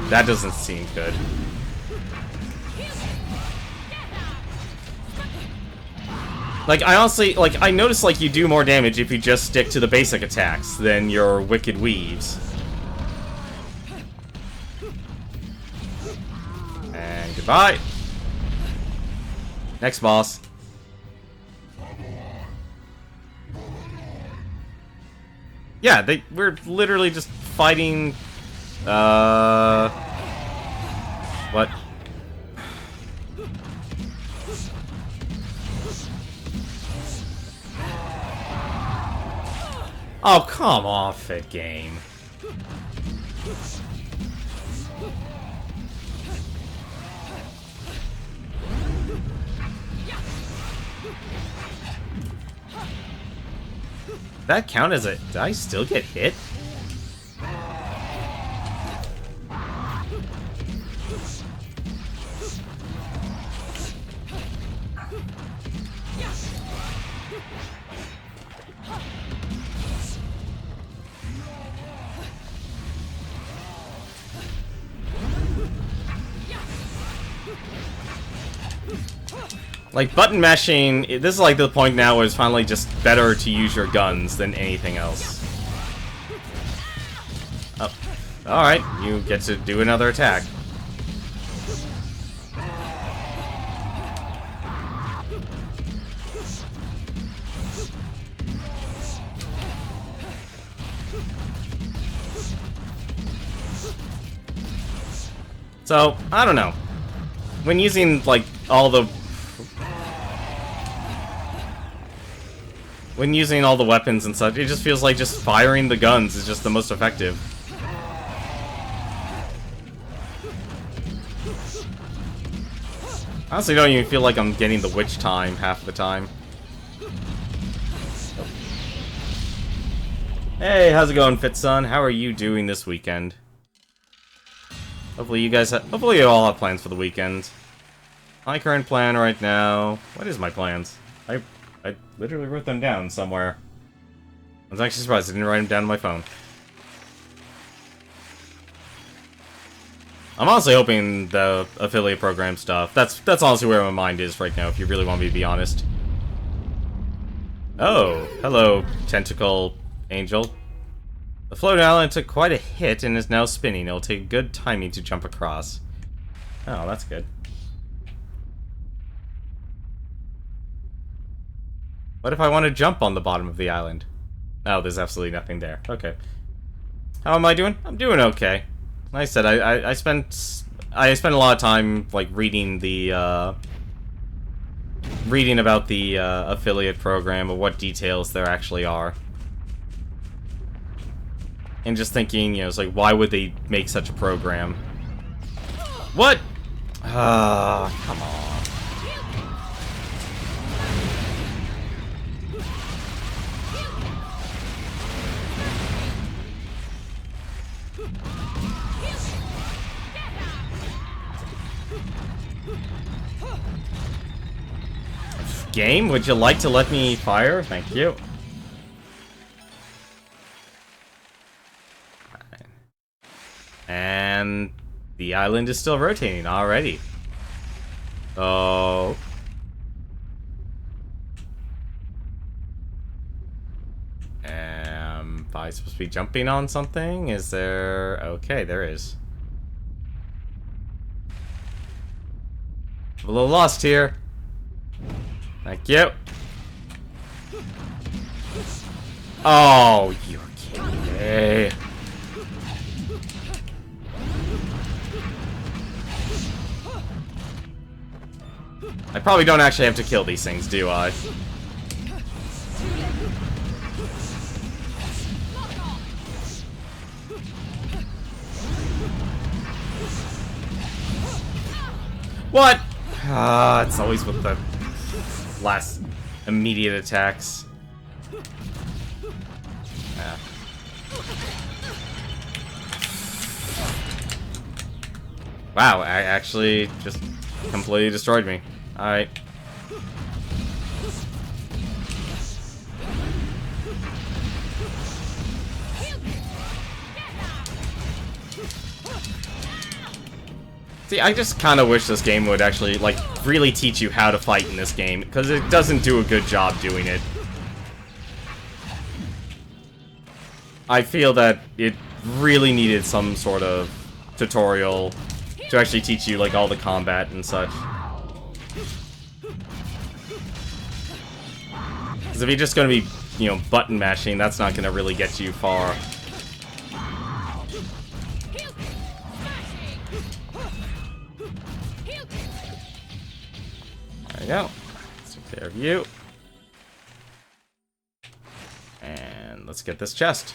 That doesn't seem good. Like, I honestly, like, I noticed, like, you do more damage if you just stick to the basic attacks than your Wicked Weaves. And goodbye. Next boss. Yeah, we're literally just fighting, what? Oh, come off it, game. That count as a... Did I still get hit? Like, button mashing, this is like the point now where it's finally just better to use your guns than anything else. Oh, alright, you get to do another attack. So, I don't know. When using, like, all the... When using all the weapons and such, it just feels like just firing the guns is just the most effective. I honestly don't even feel like I'm getting the witch time half the time. Hey, how's it going, Fitson? How are you doing this weekend? Hopefully you guys hopefully you all have plans for the weekend. My current plan right now... What is my plans? I literally wrote them down somewhere. I was actually surprised I didn't write them down on my phone. I'm honestly hoping the affiliate program stuff, that's honestly where my mind is right now, if you really want me to be honest. Oh, hello, Tentacle Angel. The floating island took quite a hit and is now spinning. It'll take good timing to jump across. Oh, that's good. What if I want to jump on the bottom of the island? Oh, there's absolutely nothing there. Okay. How am I doing? I'm doing okay. Like I said, I spent a lot of time like reading the reading about the affiliate program and what details there actually are. And just thinking, you know, it's like, why would they make such a program? What? Come on. Game, would you like to let me fire? Thank you. And the island is still rotating already. Oh. Am I supposed to be jumping on something? Is there... Okay, there is. I'm a little lost here. Thank you. Oh, you're kidding me. I probably don't actually have to kill these things, do I? What? Ah, it's always with the last immediate attacks. Ah. Wow, I actually just completely destroyed me. Alright. See, I just kind of wish this game would actually, like, really teach you how to fight in this game, because it doesn't do a good job doing it. I feel that it really needed some sort of tutorial to actually teach you, like, all the combat and such. Because if you're just going to be, you know, button mashing, that's not going to really get you far. There we go. Let's take care of you. And let's get this chest.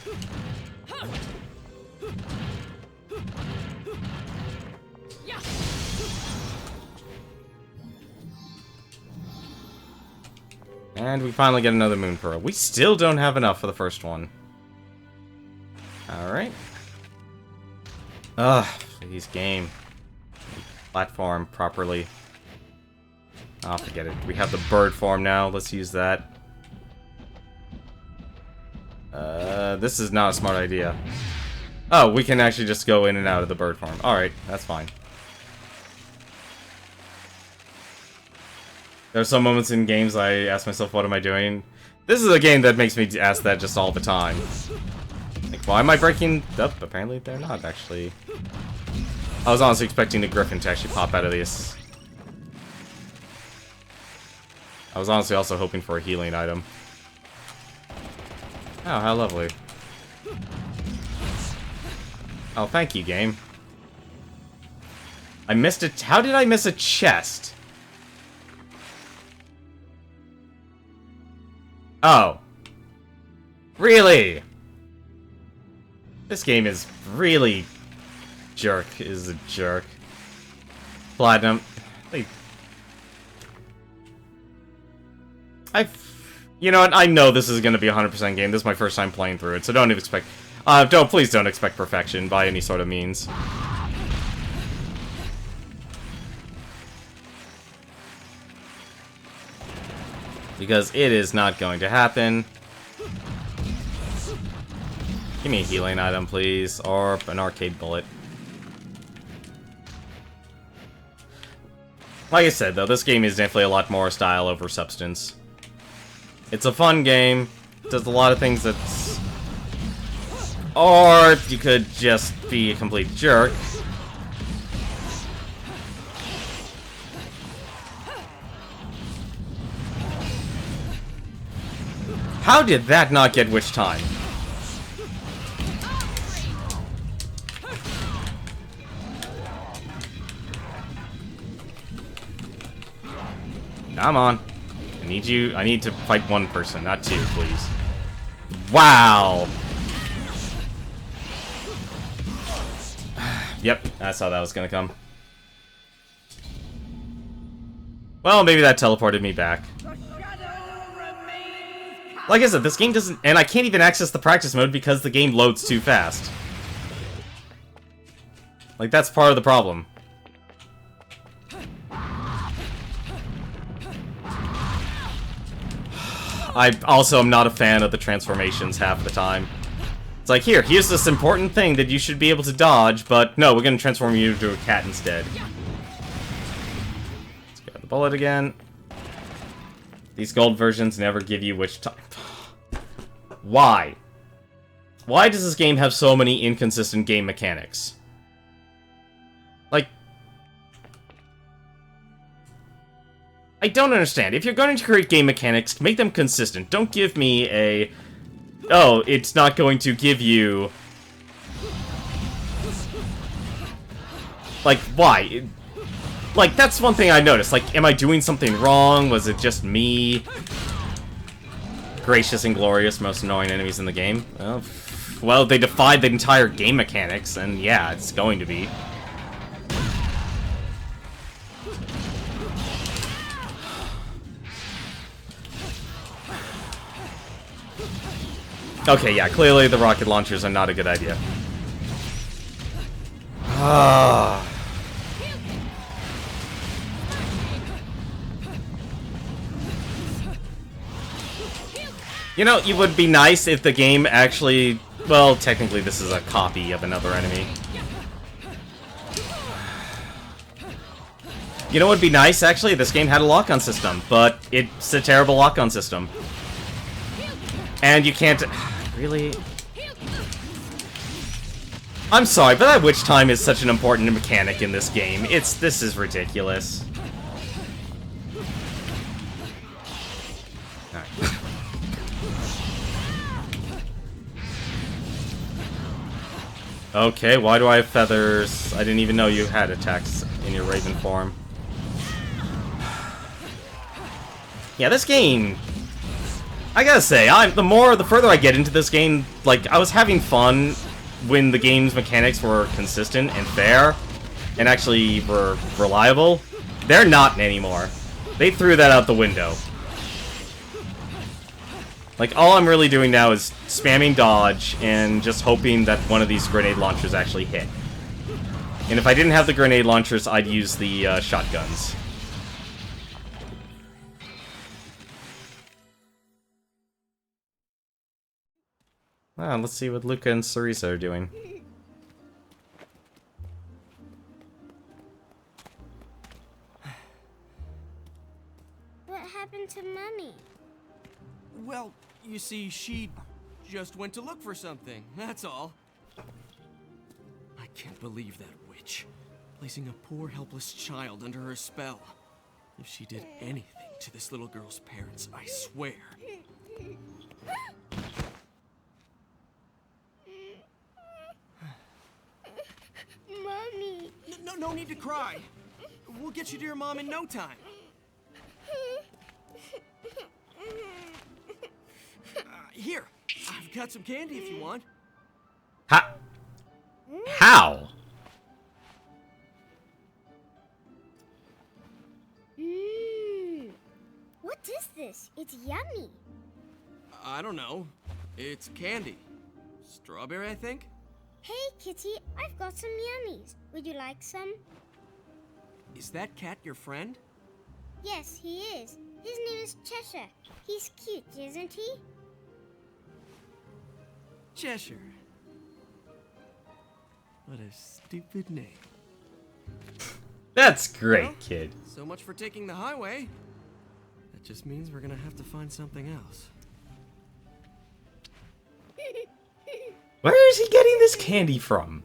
And we finally get another moon pearl. We still don't have enough for the first one. Alright. Ugh, please game. Platform properly. Oh, forget it. We have the bird form now. Let's use that. This is not a smart idea. Oh, we can actually just go in and out of the bird form. Alright, that's fine. There are some moments in games I ask myself, what am I doing? This is a game that makes me ask that just all the time. Like, why am I breaking up? Apparently they're not, actually. I was honestly expecting the griffin to actually pop out of this. I was honestly also hoping for a healing item. Oh, how lovely. Oh, thank you, game. I missed it. How did I miss a chest? Oh. Really? This game is really... is a jerk. Platinum. You know what? I know this is going to be a 100% game. This is my first time playing through it, so don't expect... please don't expect perfection by any sort of means. Because it is not going to happen. Give me a healing item, please. Or an arcade bullet. Like I said, though, this game is definitely a lot more style over substance. It's a fun game. It does a lot of things that's... Or you could just be a complete jerk. How did that not get which time? Come on. I need to fight one person, not two, please. Wow! Yep, I saw that was gonna come. Well, maybe that teleported me back. Like I said, this game doesn't... And I can't even access the practice mode because the game loads too fast. Like, that's part of the problem. I also am not a fan of the transformations half the time. It's like, here's this important thing that you should be able to dodge, but no, we're gonna transform you into a cat instead. Let's grab the bullet again. These gold versions never give you which time. Why? Why does this game have so many inconsistent game mechanics? Like... I don't understand. If you're going to create game mechanics, make them consistent. Don't give me a... Oh, it's not going to give you... Like, why? Like, that's one thing I noticed. Like, am I doing something wrong? Was it just me? Gracious and glorious, most annoying enemies in the game. Well, they defied the entire game mechanics, and yeah, it's going to be. Okay, yeah, clearly the rocket launchers are not a good idea. You know, it would be nice if the game actually... Well, technically this is a copy of another enemy. You know what would be nice, actually? This game had a lock-on system, but it's a terrible lock-on system. And you can't... Really? I'm sorry, but that witch time is such an important mechanic in this game. This is ridiculous. Alright. Okay, why do I have feathers? I didn't even know you had attacks in your raven form. Yeah, this game... I gotta say, the further I get into this game, like, I was having fun when the game's mechanics were consistent and fair, and actually were reliable. They're not anymore. They threw that out the window. Like, all I'm really doing now is spamming dodge and just hoping that one of these grenade launchers actually hit. And if I didn't have the grenade launchers, I'd use the shotguns. Ah, let's see what Luca and Cerisa are doing. What happened to Mummy? Well, you see, she just went to look for something, that's all. I can't believe that witch, placing a poor helpless child under her spell. If she did anything to this little girl's parents, I swear. Mommy! No need to cry. We'll get you to your mom in no time. Here, I've got some candy if you want. How? What is this? It's yummy. I don't know. It's candy. Strawberry, I think? Hey, Kitty, I've got some yummies. Would you like some? Is that cat your friend? Yes, he is. His name is Cheshire. He's cute, isn't he? Cheshire. What a stupid name. That's great, Well, kid. So much for taking the highway. That just means we're gonna have to find something else. Where is he getting this candy from?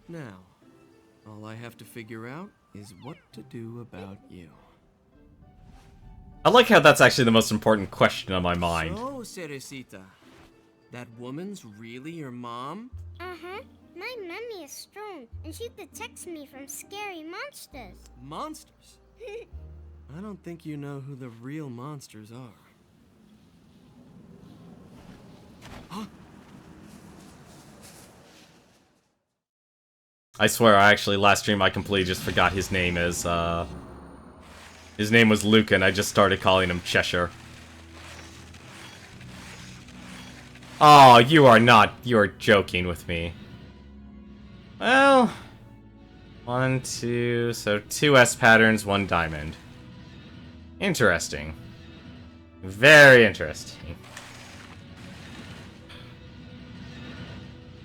Now, all I have to figure out is what to do about you. I like how that's actually the most important question on my mind. So, Cerecita, that woman's really your mom? Uh-huh. My mummy is strong, and she protects me from scary monsters. Monsters? I don't think you know who the real monsters are. Huh? I swear, last stream I completely just forgot his name as, his name was Luca, and I just started calling him Cheshire. Oh, you're joking with me. Well, 1, 2, so 2 S patterns, 1 diamond. Interesting. Very interesting.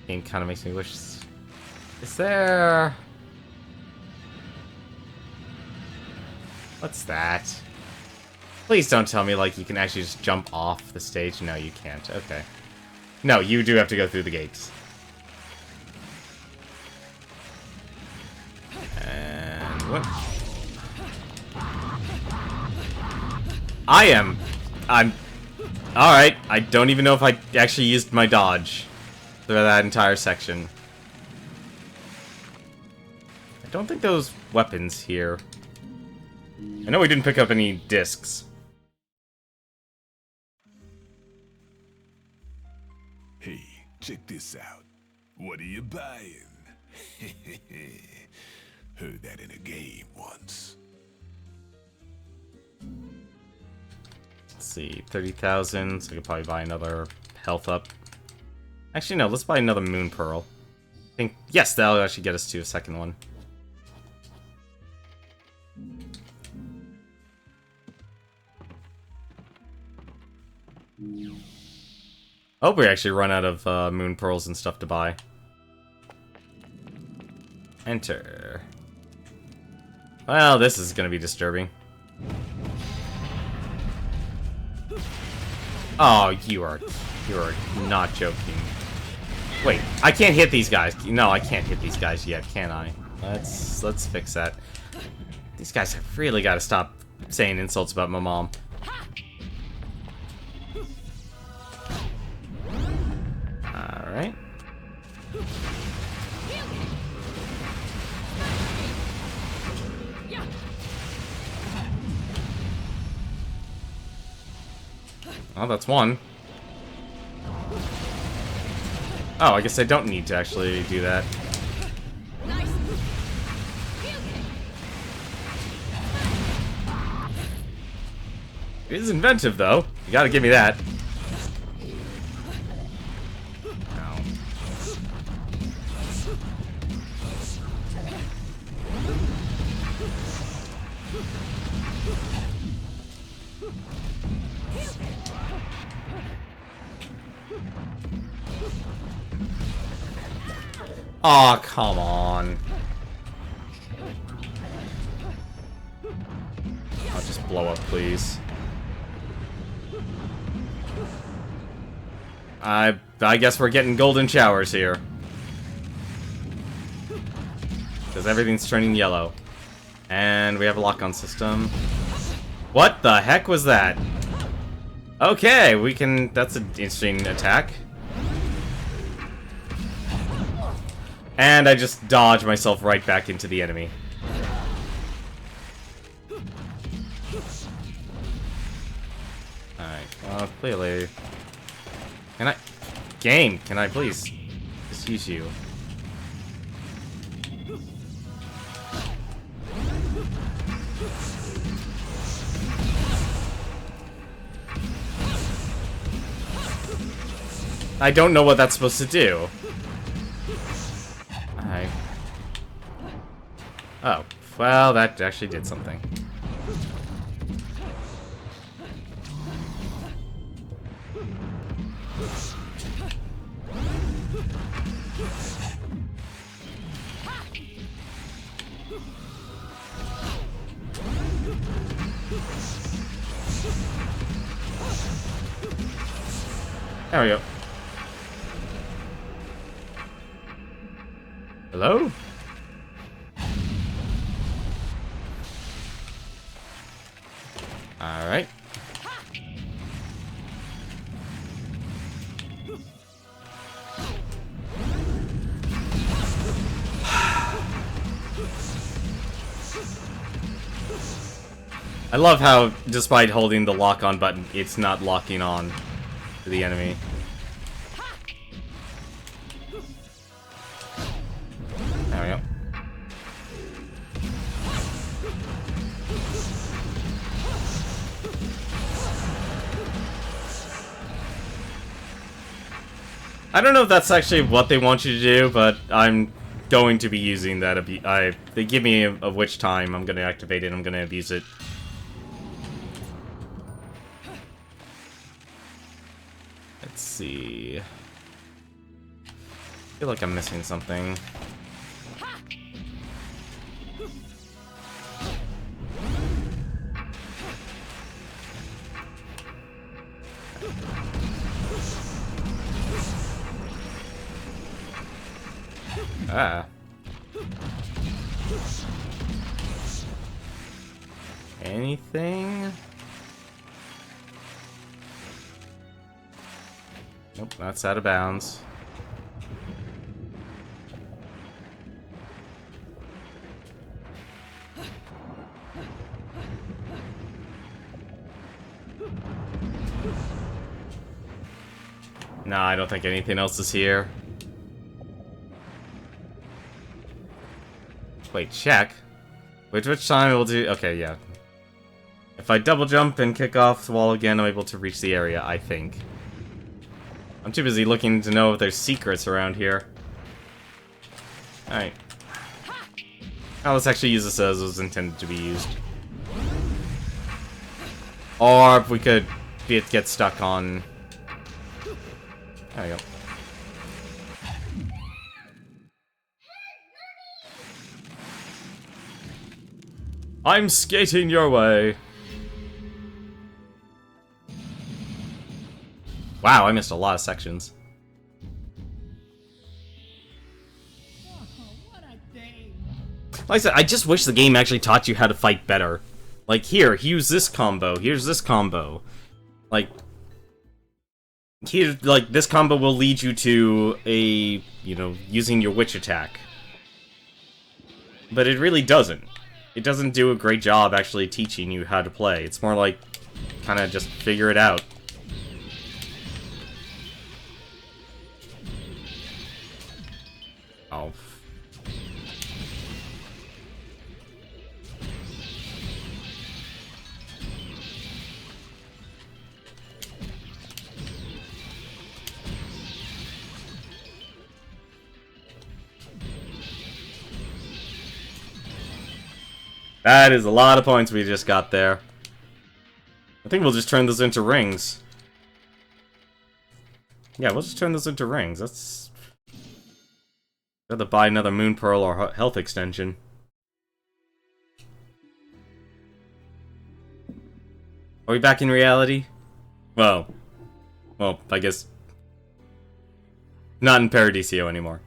Game kind of makes me wish... Is there... What's that? Please don't tell me, like, you can actually just jump off the stage. No, you can't. Okay. No, you do have to go through the gates. And what? I'm... Alright, I don't even know if I actually used my dodge through that entire section. I don't think those weapons here. I know we didn't pick up any discs. Hey, check this out. What are you buying? Heard that in a game once. Let's see, 30,000, so I could probably buy another health up. Actually, no, let's buy another moon pearl. I think, yes, that'll actually get us to a second one. I hope we actually run out of moon pearls and stuff to buy. Enter. Well, this is gonna be disturbing. Oh, you are not joking. Wait, I can't hit these guys. No, I can't hit these guys yet, can I? Let's fix that. These guys have really got to stop saying insults about my mom. Alright. Oh, that's one. Oh, I guess I don't need to actually do that. It is inventive, though. You gotta give me that. Ow. Aw, come on. I'll just blow up, please. I guess we're getting golden showers here. Because everything's turning yellow. And we have a lock-on system. What the heck was that? Okay, we can... That's an interesting attack. And I just dodge myself right back into the enemy. Alright, well, clearly... Can I... Game, can I please just use you? I don't know what that's supposed to do. Alright. Oh, well, that actually did something. There we go. Hello? Alright. I love how, despite holding the lock-on button, it's not locking on to the enemy. There we go. I don't know if that's actually what they want you to do, but I'm going to be using that. They give me of which time I'm going to activate it. I'm going to abuse it. Let's see. I feel like I'm missing something. Ah. Anything? Nope, that's out of bounds. Nah, I don't think anything else is here. Wait, check. Which time it will do... Okay, yeah. If I double jump and kick off the wall again, I'm able to reach the area, I think. I'm too busy looking to know if there's secrets around here. Alright. Now let's actually use this as it was intended to be used. Or if we could get stuck on... There you go. I'm skating your way. Wow, I missed a lot of sections. Like I said, I just wish the game actually taught you how to fight better. Like, here, use this combo, here's this combo. Like, here, like, this combo will lead you to a, you know, using your witch attack. But it really doesn't. It doesn't do a great job actually teaching you how to play. It's more like, kind of just figure it out. Oh. That is a lot of points we just got there. I think we'll just turn those into rings. Yeah, we'll just turn those into rings. That's... Got to buy another Moon Pearl or health extension. Are we back in reality? Well, I guess... Not in Paradiso anymore.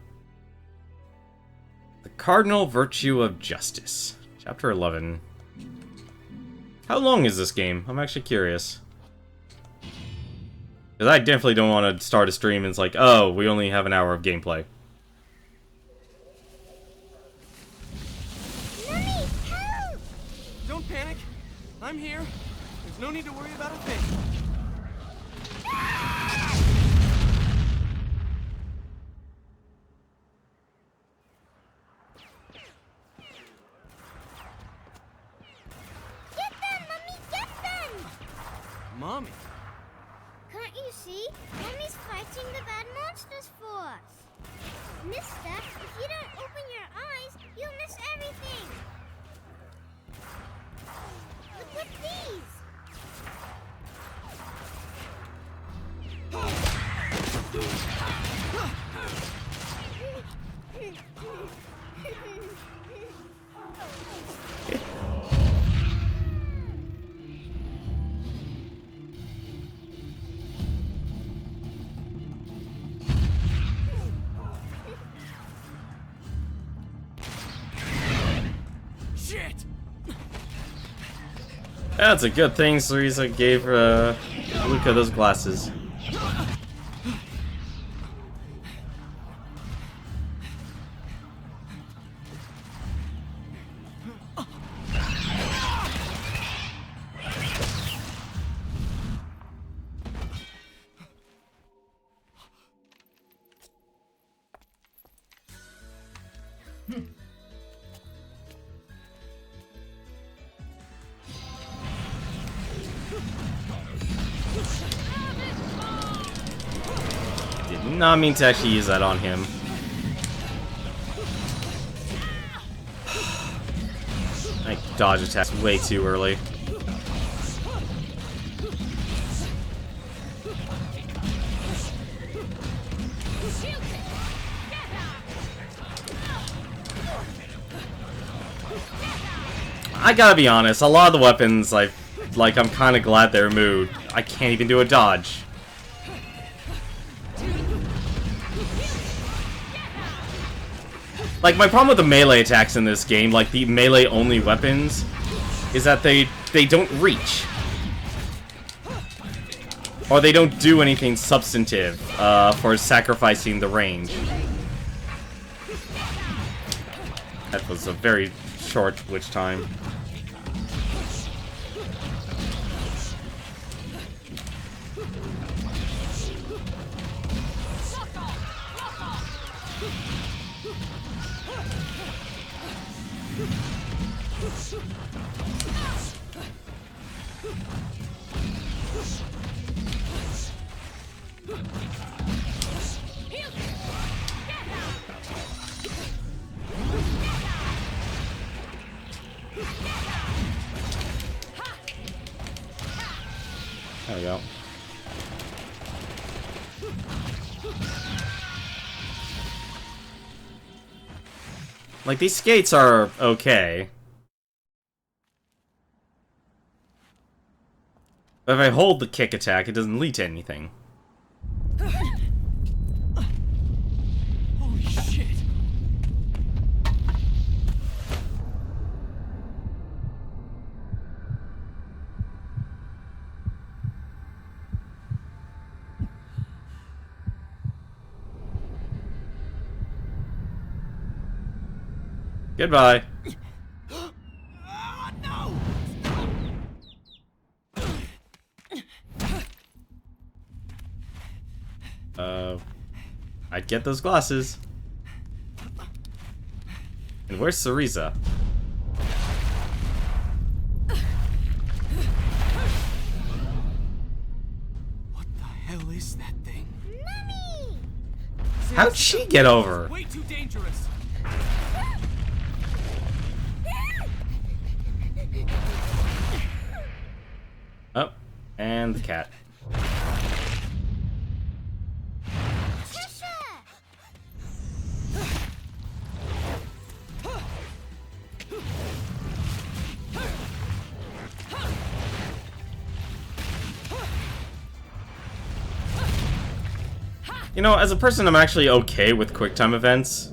The Cardinal Virtue of Justice. Chapter 11. How long is this game? I'm actually curious. Because I definitely don't want to start a stream and it's like, oh, we only have an hour of gameplay. Mommy, help! Don't panic. I'm here. There's no need to worry about a thing. Get them, Mommy, get them! Mommy. Can't you see? Mommy's fighting the bad monsters for us. Mister, if you don't open your eyes, you'll miss everything. Look at these. Shit! That's a good thing Cereza gave Luca those glasses. Did not mean to actually use that on him. I dodge attacks way too early. I gotta be honest, a lot of the weapons, I'm kind of glad they're removed. I can't even do a dodge. Like, my problem with the melee attacks in this game, like the melee-only weapons, is that they don't reach. Or they don't do anything substantive for sacrificing the range. That was a very short witch time. There we go. Like, these skates are okay. But if I hold the kick attack, it doesn't lead to anything. Holy shit! Goodbye. No! I'd get those glasses. And where's Cereza? What the hell is that thing? Mummy! How'd she get over? Way too dangerous. Oh, and the cat. You know, as a person, I'm actually okay with QuickTime events.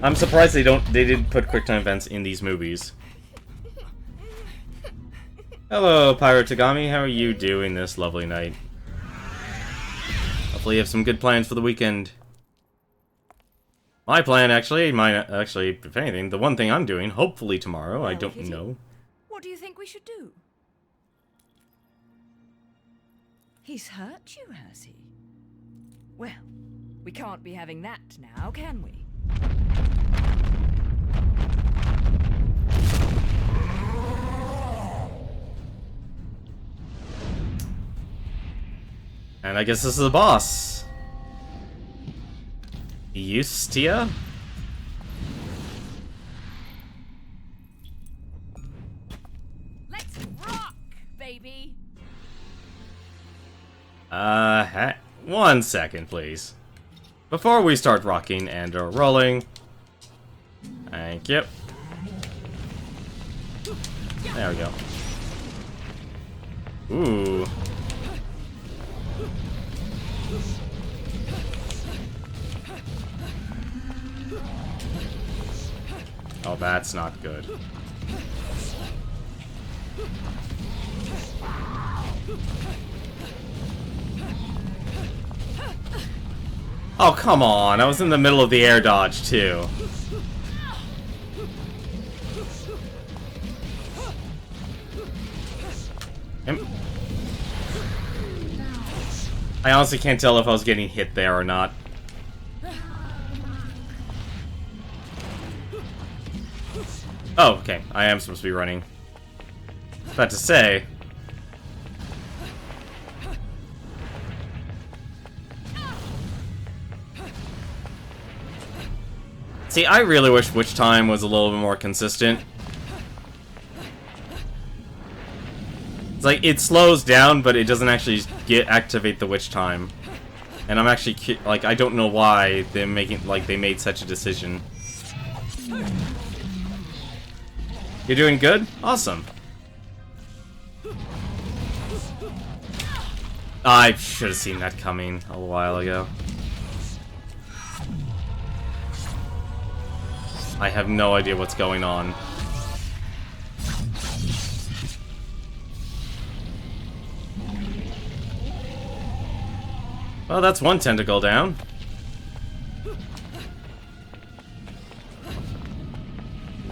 I'm surprised they didn't put QuickTime events in these movies. Hello, Pyro Tagami. How are you doing this lovely night? Hopefully you have some good plans for the weekend. My plan, actually, if anything, the one thing I'm doing, hopefully tomorrow, I Well, don't Kitty, know. What do you think we should do? He's hurt you, has he? Well, we can't be having that now, can we? And I guess this is the boss. Eustia? Let's rock, baby! One second, please. Before we start rocking and rolling. Thank you. There we go. Ooh. Oh, that's not good. Oh, come on. I was in the middle of the air dodge, too. I honestly can't tell if I was getting hit there or not. Oh, okay. I am supposed to be running. I was about to say. See, I really wish Witch Time was a little bit more consistent. It's like, it slows down, but it doesn't actually activate the Witch Time. And I'm actually, like, I don't know why they made such a decision. You're doing good? Awesome. I should have seen that coming a while ago. I have no idea what's going on. Well, that's one tentacle down.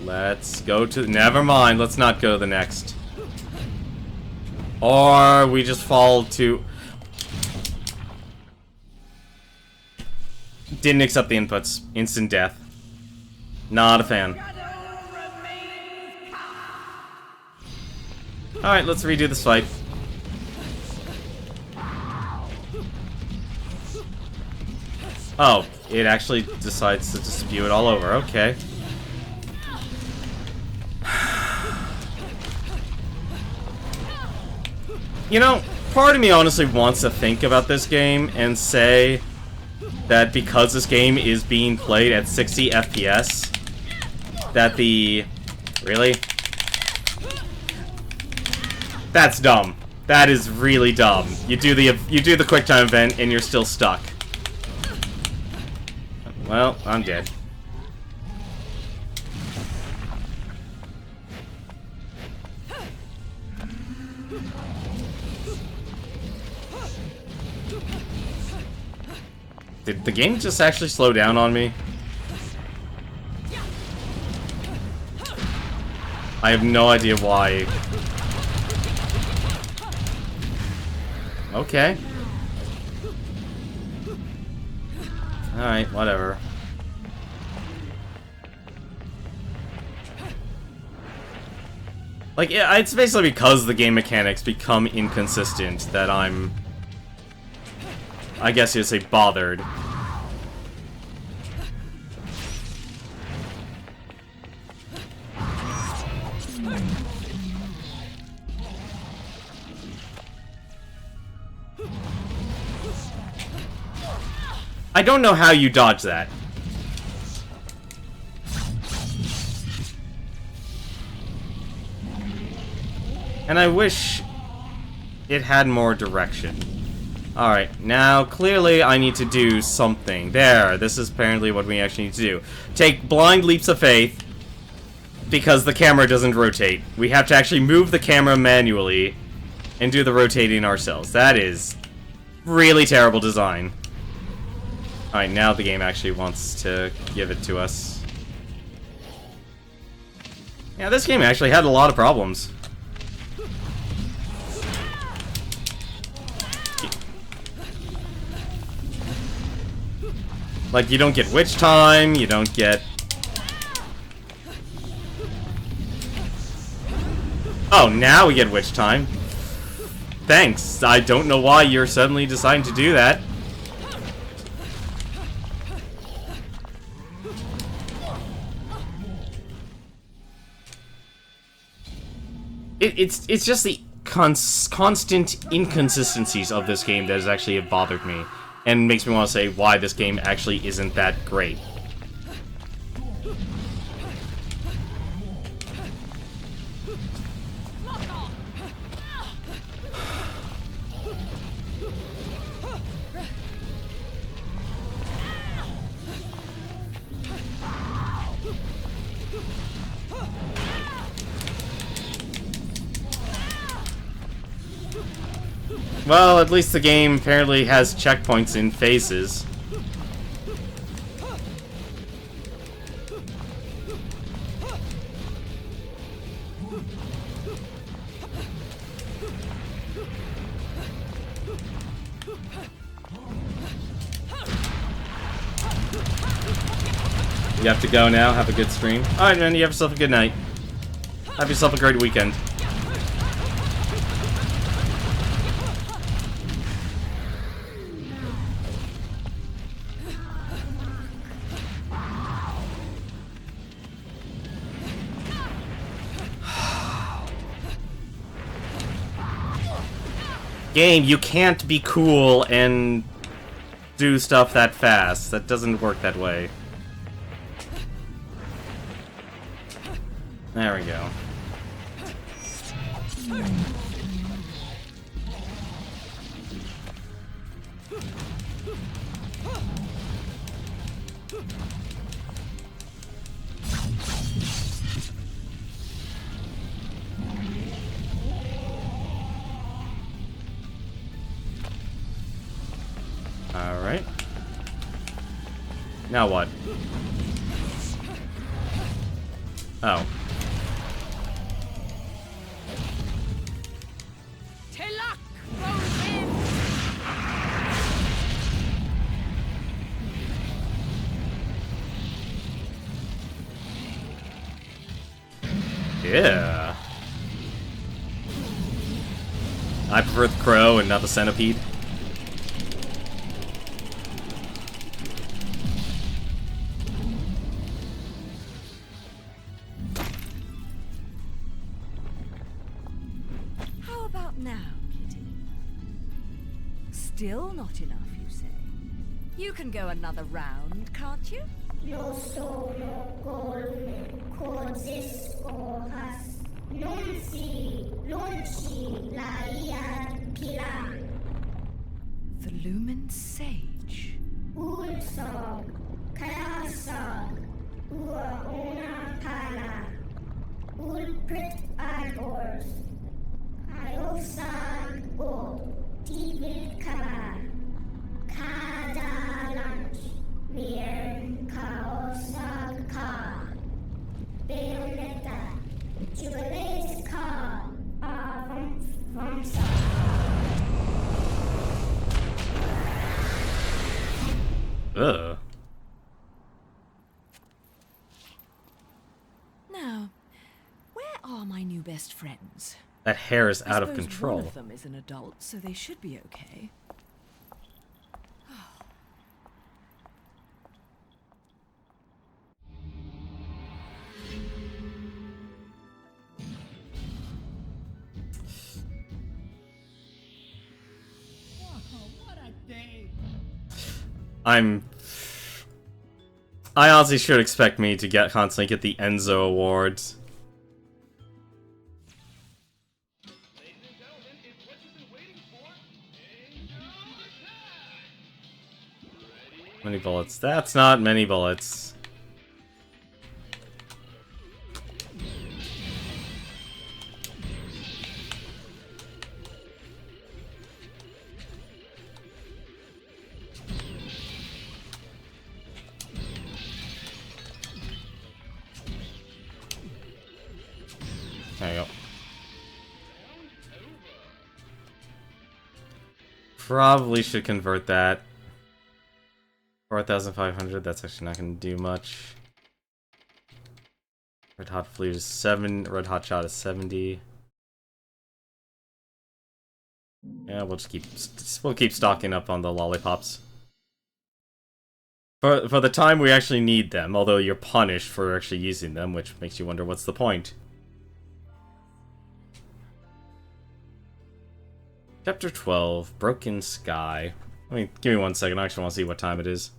Let's go to... Never mind, let's not go to the next. Or we just fall to... Didn't accept the inputs. Instant death. Not a fan. Alright, let's redo this fight. Oh, it actually decides to just spew it all over. Okay. You know, part of me honestly wants to think about this game and say that because this game is being played at 60 FPS, that the... Really? That's dumb. That is really dumb. You do the QuickTime event and you're still stuck. Well, I'm dead. Did the game just actually slow down on me? I have no idea why. Okay. Alright, whatever. Like, yeah, it's basically because the game mechanics become inconsistent that I'm... I guess you'd say bothered. I don't know how you dodge that. And I wish it had more direction. Alright, now clearly I need to do something. There, this is apparently what we actually need to do. Take blind leaps of faith because the camera doesn't rotate. We have to actually move the camera manually and do the rotating ourselves. That is really terrible design. Alright, now the game actually wants to give it to us. Yeah, this game actually had a lot of problems. Like, you don't get witch time, you don't get... Oh, now we get witch time. Thanks. I don't know why you're suddenly deciding to do that. It's just the constant inconsistencies of this game that has actually bothered me. And makes me want to say why this game actually isn't that great. Well, at least the game apparently has checkpoints in phases. You have to go now. Have a good stream. Alright, man. You have yourself a good night. Have yourself a great weekend. Game, you can't be cool and do stuff that fast. That doesn't work that way. There we go. Now what? Oh. Tilak rolls in. Yeah. I prefer the crow and not the centipede. How about now, Kitty? Still not enough, you say? You can go another round, can't you? Lo solo colme coexiscoras, non si lonci la iad pilar. The Lumen Sage. Ulsog, kayasog, ua ona pala. Ulprit arbors, ayosag o tibil kabar. Kada lunch, miern kaosag ka. Bayonetta, jubilees ka, from Ugh. Now, where are my new best friends? That hair is I out of suppose control. One of them is an adult, so they should be okay. I honestly should expect me to constantly get the Enzo awards. Many bullets. That's not many bullets. There you go. Probably should convert that. 4,500, that's actually not going to do much. Red Hot Flute is 7, Red Hot Shot is 70. Yeah, we'll keep stocking up on the lollipops. For the time we actually need them, although you're punished for actually using them, which makes you wonder what's the point. Chapter 12, Broken Sky. Give me 1 second, I actually want to see what time it is.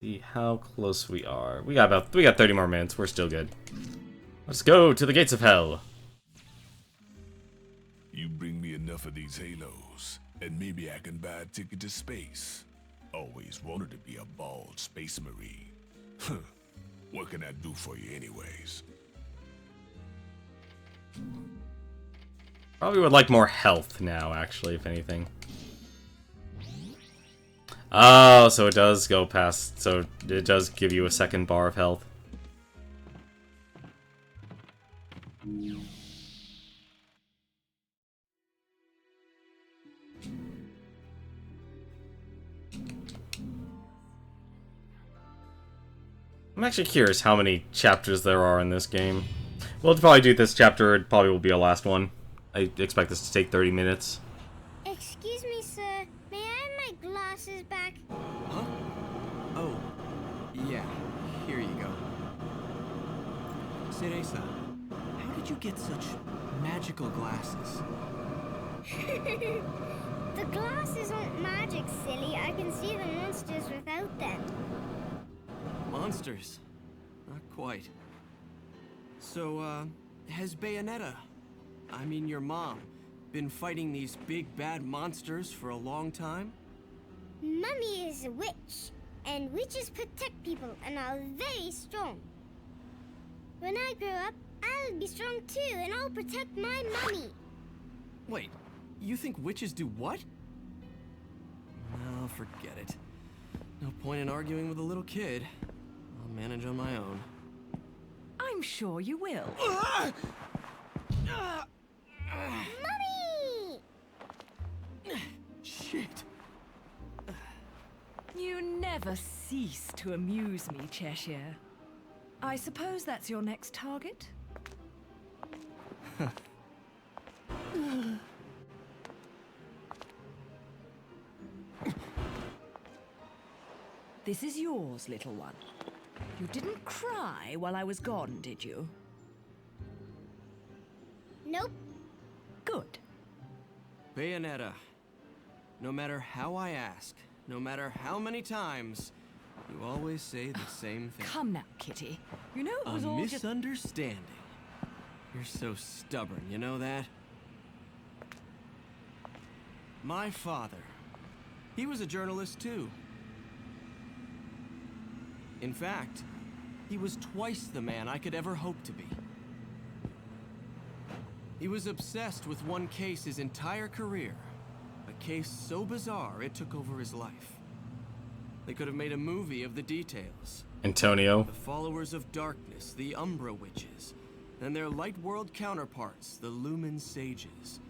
See how close we are. We got 30 more minutes, we're still good. Let's go to the gates of hell. You bring me enough of these halos, and maybe I can buy a ticket to space. Always wanted to be a bald space marine. What can I do for you anyways? Probably would like more health now, actually, if anything. Oh, so it does go past, so it does give you a second bar of health. I'm actually curious how many chapters there are in this game. We'll probably do this chapter, it probably will be our last one. I expect this to take 30 minutes. Excuse me, sir. May I have my glasses back? Huh? Oh, yeah. Here you go. Cereza, how did you get such magical glasses? The glasses aren't magic, silly. I can see the monsters without them. Monsters? Not quite. So, has Bayonetta, I mean your mom, been fighting these big bad monsters for a long time? Mummy is a witch, and witches protect people and are very strong. When I grow up, I'll be strong too, and I'll protect my mummy. Wait, you think witches do what? No, forget it. No point in arguing with a little kid. I'll manage on my own. I'm sure you will. Mummy! Shit. You never cease to amuse me, Cheshire. I suppose that's your next target? This is yours, little one. You didn't cry while I was gone, did you? Nope. Good. Bayonetta. No matter how I ask, no matter how many times, you always say the same thing. Come now, Kitty. You know it was A all just... misunderstanding. You're so stubborn, you know that? My father. He was a journalist too. In fact, he was twice the man I could ever hope to be. He was obsessed with one case his entire career. A case so bizarre it took over his life. They could have made a movie of the details. Antonio. The followers of darkness, the Umbra witches, and their light world counterparts, the Lumen sages,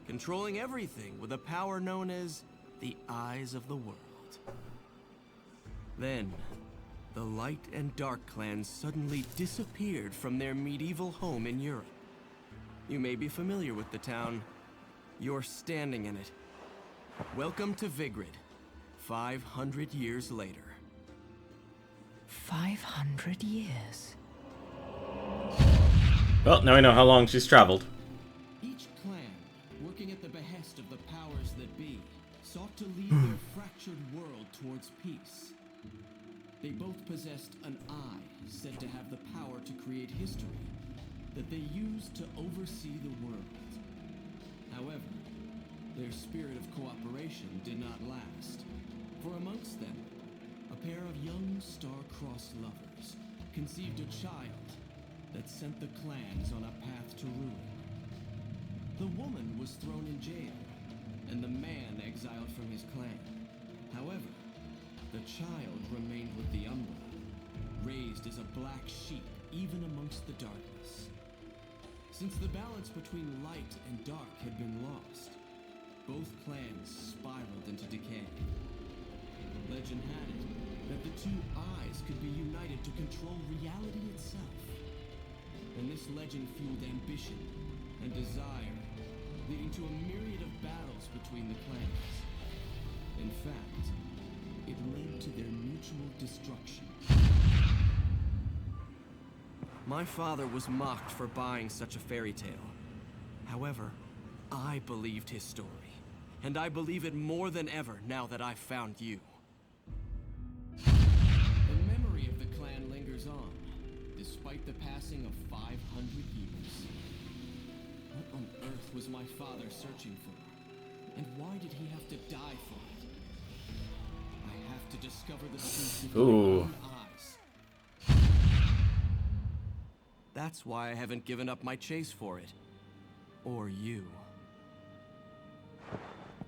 controlling everything with a power known as the Eyes of the World. Then, the light and dark clans suddenly disappeared from their medieval home in Europe. You may be familiar with the town. You're standing in it. Welcome to Vigrid, 500 years later. 500 years. Well, now I know how long she's traveled. Each clan, working at the behest of the powers that be, sought to lead their fractured world towards peace. They both possessed an eye, said to have the power to create history, that they used to oversee the world. However, their spirit of cooperation did not last, for amongst them, a pair of young star-crossed lovers conceived a child that sent the clans on a path to ruin. The woman was thrown in jail, and the man exiled from his clan. However, the child remained with the Umbra, raised as a black sheep even amongst the darkness. Since the balance between light and dark had been lost, both clans spiraled into decay. Legend had it that the two eyes could be united to control reality itself. And this legend fueled ambition and desire, leading to a myriad of battles between the clans. In fact, it led to their mutual destruction. My father was mocked for buying such a fairy tale. However, I believed his story, and I believe it more than ever now that I've found you. The memory of the clan lingers on, despite the passing of 500 years. What on earth was my father searching for? And why did he have to die for it? I have to discover the truth with my own eyes. That's why I haven't given up my chase for it. Or you.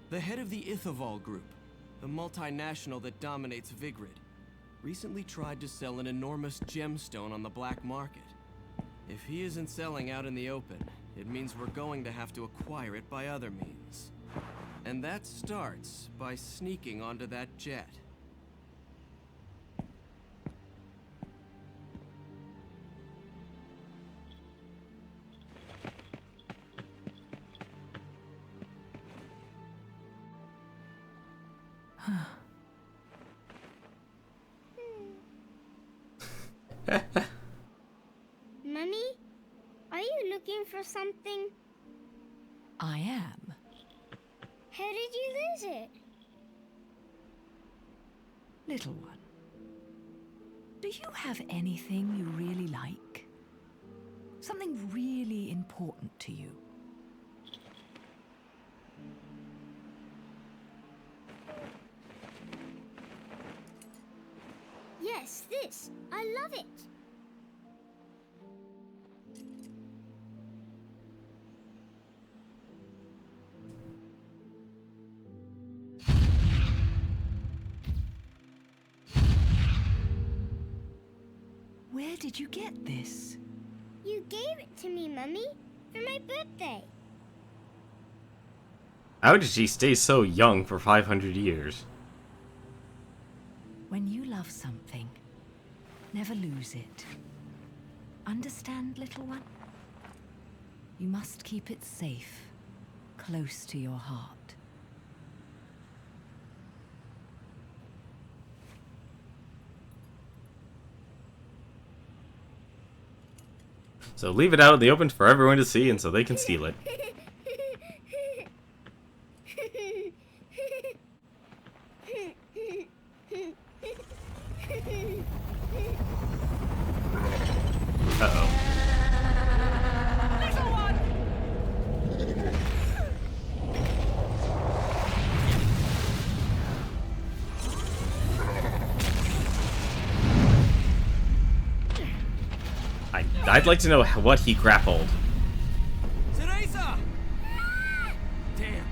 The head of the Ithaval Group, the multinational that dominates Vigrid, recently tried to sell an enormous gemstone on the black market. If he isn't selling out in the open, it means we're going to have to acquire it by other means. And that starts by sneaking onto that jet. Mummy, are you looking for something? I am. How did you lose it? Little one, do you have anything you really like? Something really important to you? Yes, this. I love it. did you get this? You gave it to me, Mummy, for my birthday. How did she stay so young for 500 years? When you love something, never lose it. Understand, little one? You must keep it safe, close to your heart. So leave it out in the open for everyone to see and so they can steal it. Uh-oh. I'd like to know what he grappled. Teresa! Damn.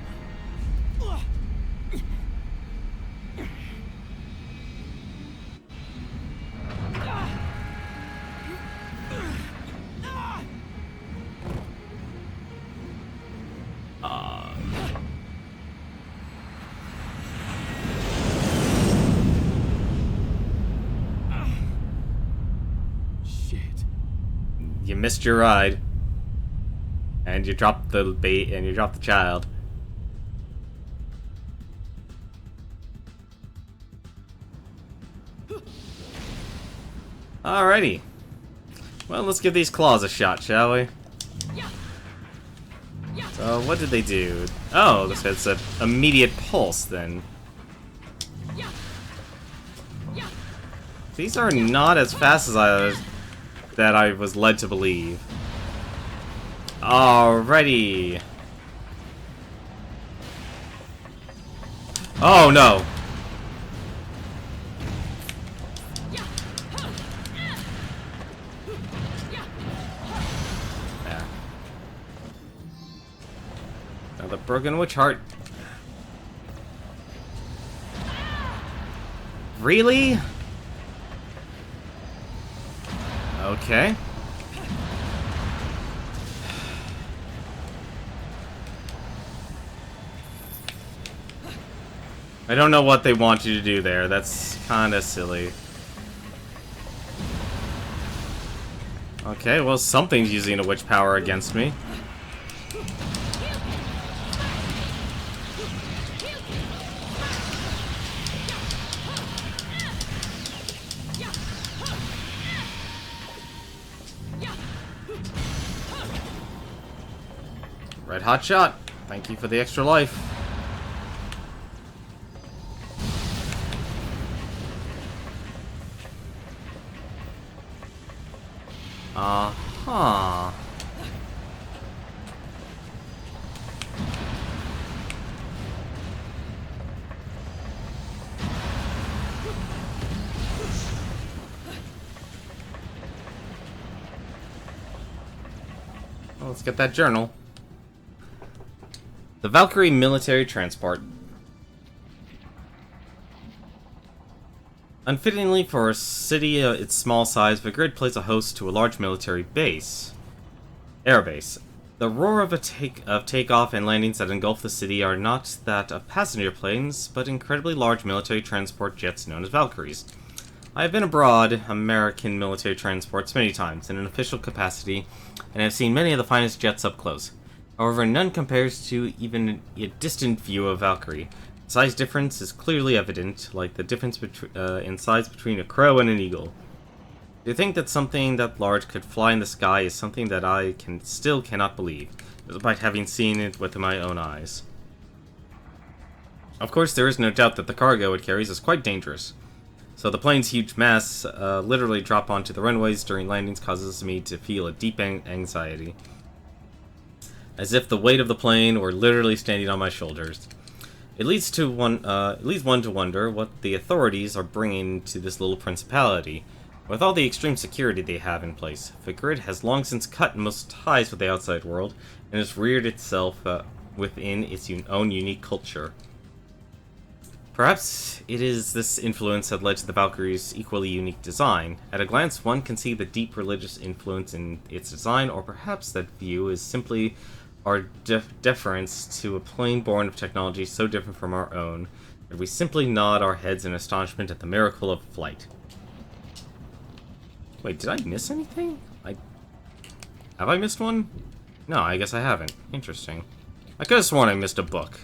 You missed your ride. And you dropped the bait and you dropped the child. Alrighty. Well, let's give these claws a shot, shall we? So, what did they do? Oh, this it's an immediate pulse, then. These are not as fast as I was led to believe. Alrighty. Oh, no. Yeah. Now the broken witch heart. Really? Okay. I don't know what they want you to do there. That's kinda silly. Okay, well, something's using a witch power against me. Red hot shot. Thank you for the extra life. Uh-huh. Well, let's get that journal. The Valkyrie military transport. Unfittingly for a city its small size, the grid plays a host to a large military base. Airbase. The roar of takeoff and landings that engulf the city are not that of passenger planes, but incredibly large military transport jets known as Valkyries. I have been aboard American military transports many times in an official capacity, and have seen many of the finest jets up close. However, none compares to even a distant view of Valkyrie. The size difference is clearly evident, like the difference in size between a crow and an eagle. To think that something that large could fly in the sky is something that I still cannot believe, despite having seen it with my own eyes. Of course, there is no doubt that the cargo it carries is quite dangerous. So the plane's huge mass literally drop onto the runways during landings causes me to feel a deep anxiety. As if the weight of the plane were literally standing on my shoulders. It leads one to wonder what the authorities are bringing to this little principality. With all the extreme security they have in place, the grid has long since cut most ties with the outside world, and has reared itself within its own unique culture. Perhaps it is this influence that led to the Valkyrie's equally unique design. At a glance, one can see the deep religious influence in its design, or perhaps that view is simply our deference to a plane born of technology so different from our own that we simply nod our heads in astonishment at the miracle of flight. Wait, did I miss anything? Have I missed one? No, I guess I haven't. Interesting. I could have sworn I missed a book.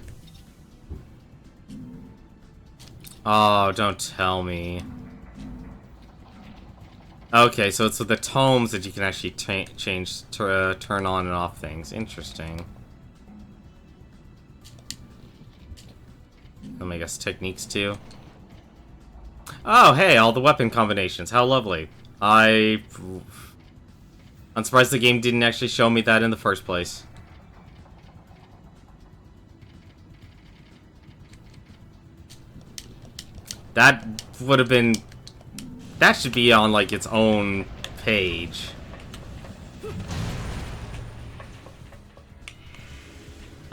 Oh, don't tell me. Okay, so it's with the tomes that you can actually turn on and off things. Interesting. I guess techniques too. Oh, hey, all the weapon combinations. How lovely. I'm surprised the game didn't actually show me that in the first place. That would have been... That should be on, like, its own page.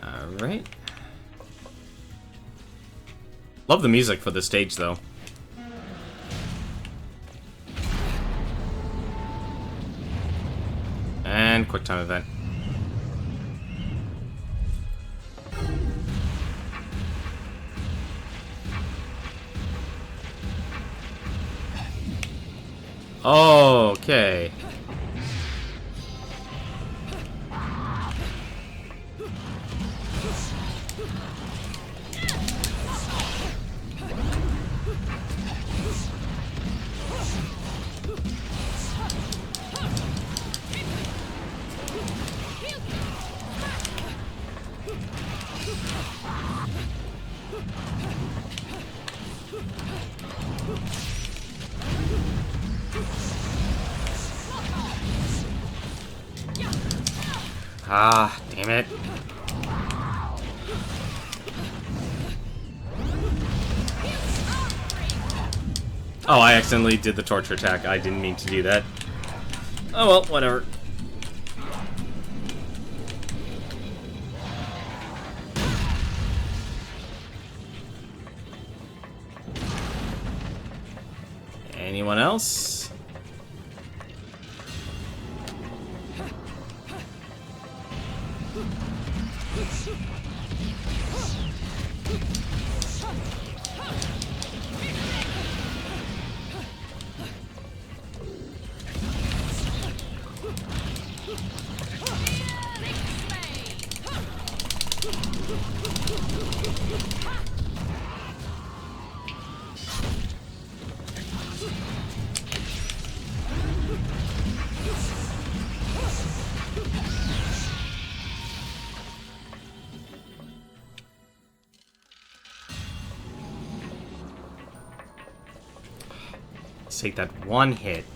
Alright. Love the music for this stage, though. And quick time event. Okay. Ah, damn it. Oh, I accidentally did the torture attack. I didn't mean to do that. Oh well, whatever. Anyone else? Let's take that one hit.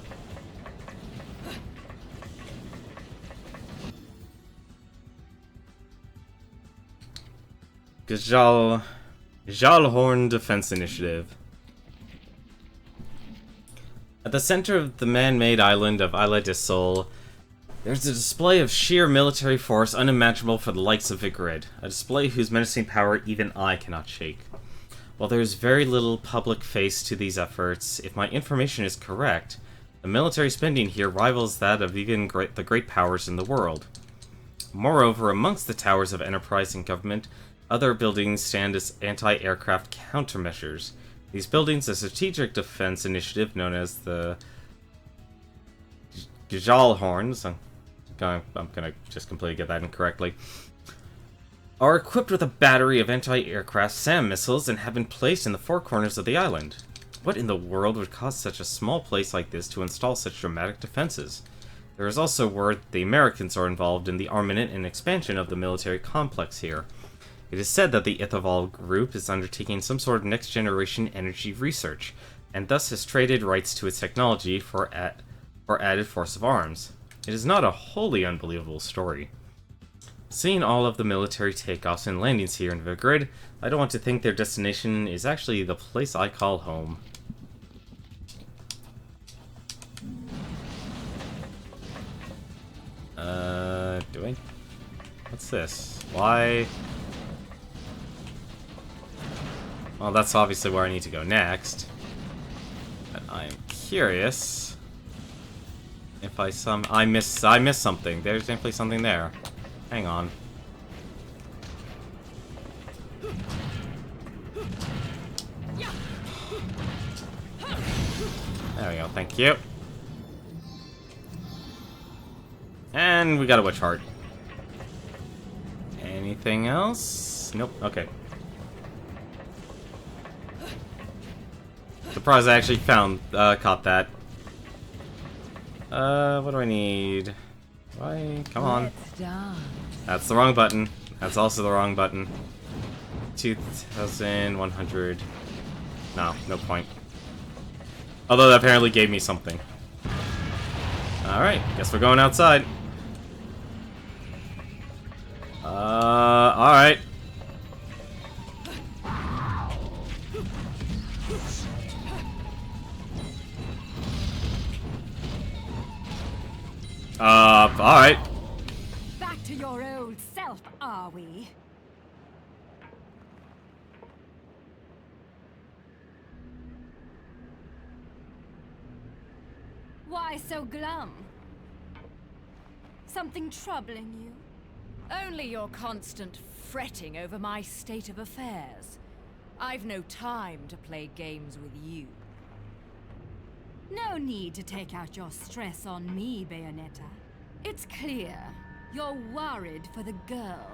Jalhorn Defense Initiative. At the center of the man-made island of Isla de Sol, there's a display of sheer military force unimaginable for the likes of Vigrid, a display whose menacing power even I cannot shake. While there is very little public face to these efforts, if my information is correct, the military spending here rivals that of even the great powers in the world. Moreover, amongst the towers of enterprise and government, other buildings stand as anti-aircraft countermeasures. These buildings, a strategic defense initiative known as the Gjalhorns, I'm gonna just completely get that incorrectly, are equipped with a battery of anti-aircraft SAM missiles and have been placed in the four corners of the island. What in the world would cause such a small place like this to install such dramatic defenses? There is also word the Americans are involved in the armament and expansion of the military complex here. It is said that the Ithaval group is undertaking some sort of next-generation energy research, and thus has traded rights to its technology for added force of arms. It is not a wholly unbelievable story. Seeing all of the military takeoffs and landings here in Vigrid, I don't want to think their destination is actually the place I call home. Do I? What's this? Why? Well, that's obviously where I need to go next. But I'm curious if I miss something. There's definitely something there. Hang on. There we go, thank you. And we got a witch heart. Anything else? Nope, okay. Surprised I actually caught that. What do I need? Come on. Let's dance. That's the wrong button. That's also the wrong button. 2,100. No point. Although that apparently gave me something. Alright, guess we're going outside. Alright. Alright. Back to your old self, are we? Why so glum? Something troubling you? Only your constant fretting over my state of affairs. I've no time to play games with you. No need to take out your stress on me, Bayonetta. It's clear you're worried for the girl.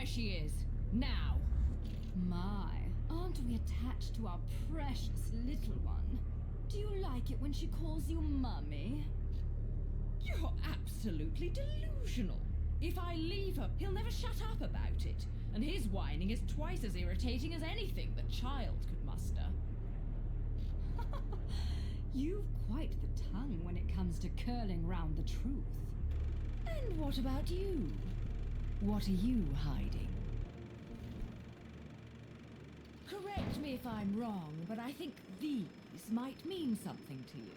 She is. Now. My, aren't we attached to our precious little one? Do you like it when she calls you Mummy? You're absolutely delusional. If I leave her, he'll never shut up about it. And his whining is twice as irritating as anything the child could muster. You've quite the tongue when it comes to curling round the truth. And what about you? What are you hiding? Correct me if I'm wrong, but I think these might mean something to you.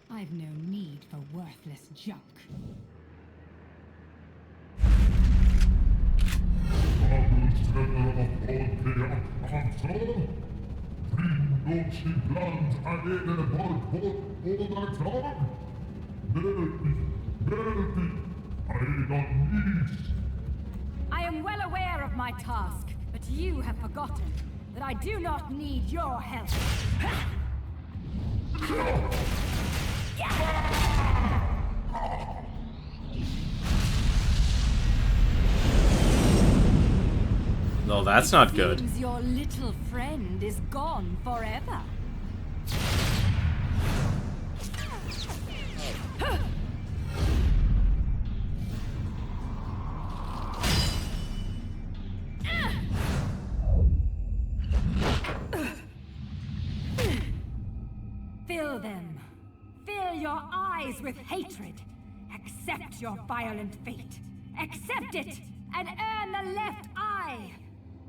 I've no need for worthless junk. I am well aware of my task, but you have forgotten that I do not need your help. No, that's not good. Seems your little friend is gone forever. Fill them. Fill your eyes with hatred. Accept your violent fate. Accept it and earn the left eye.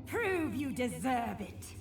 Prove you deserve it.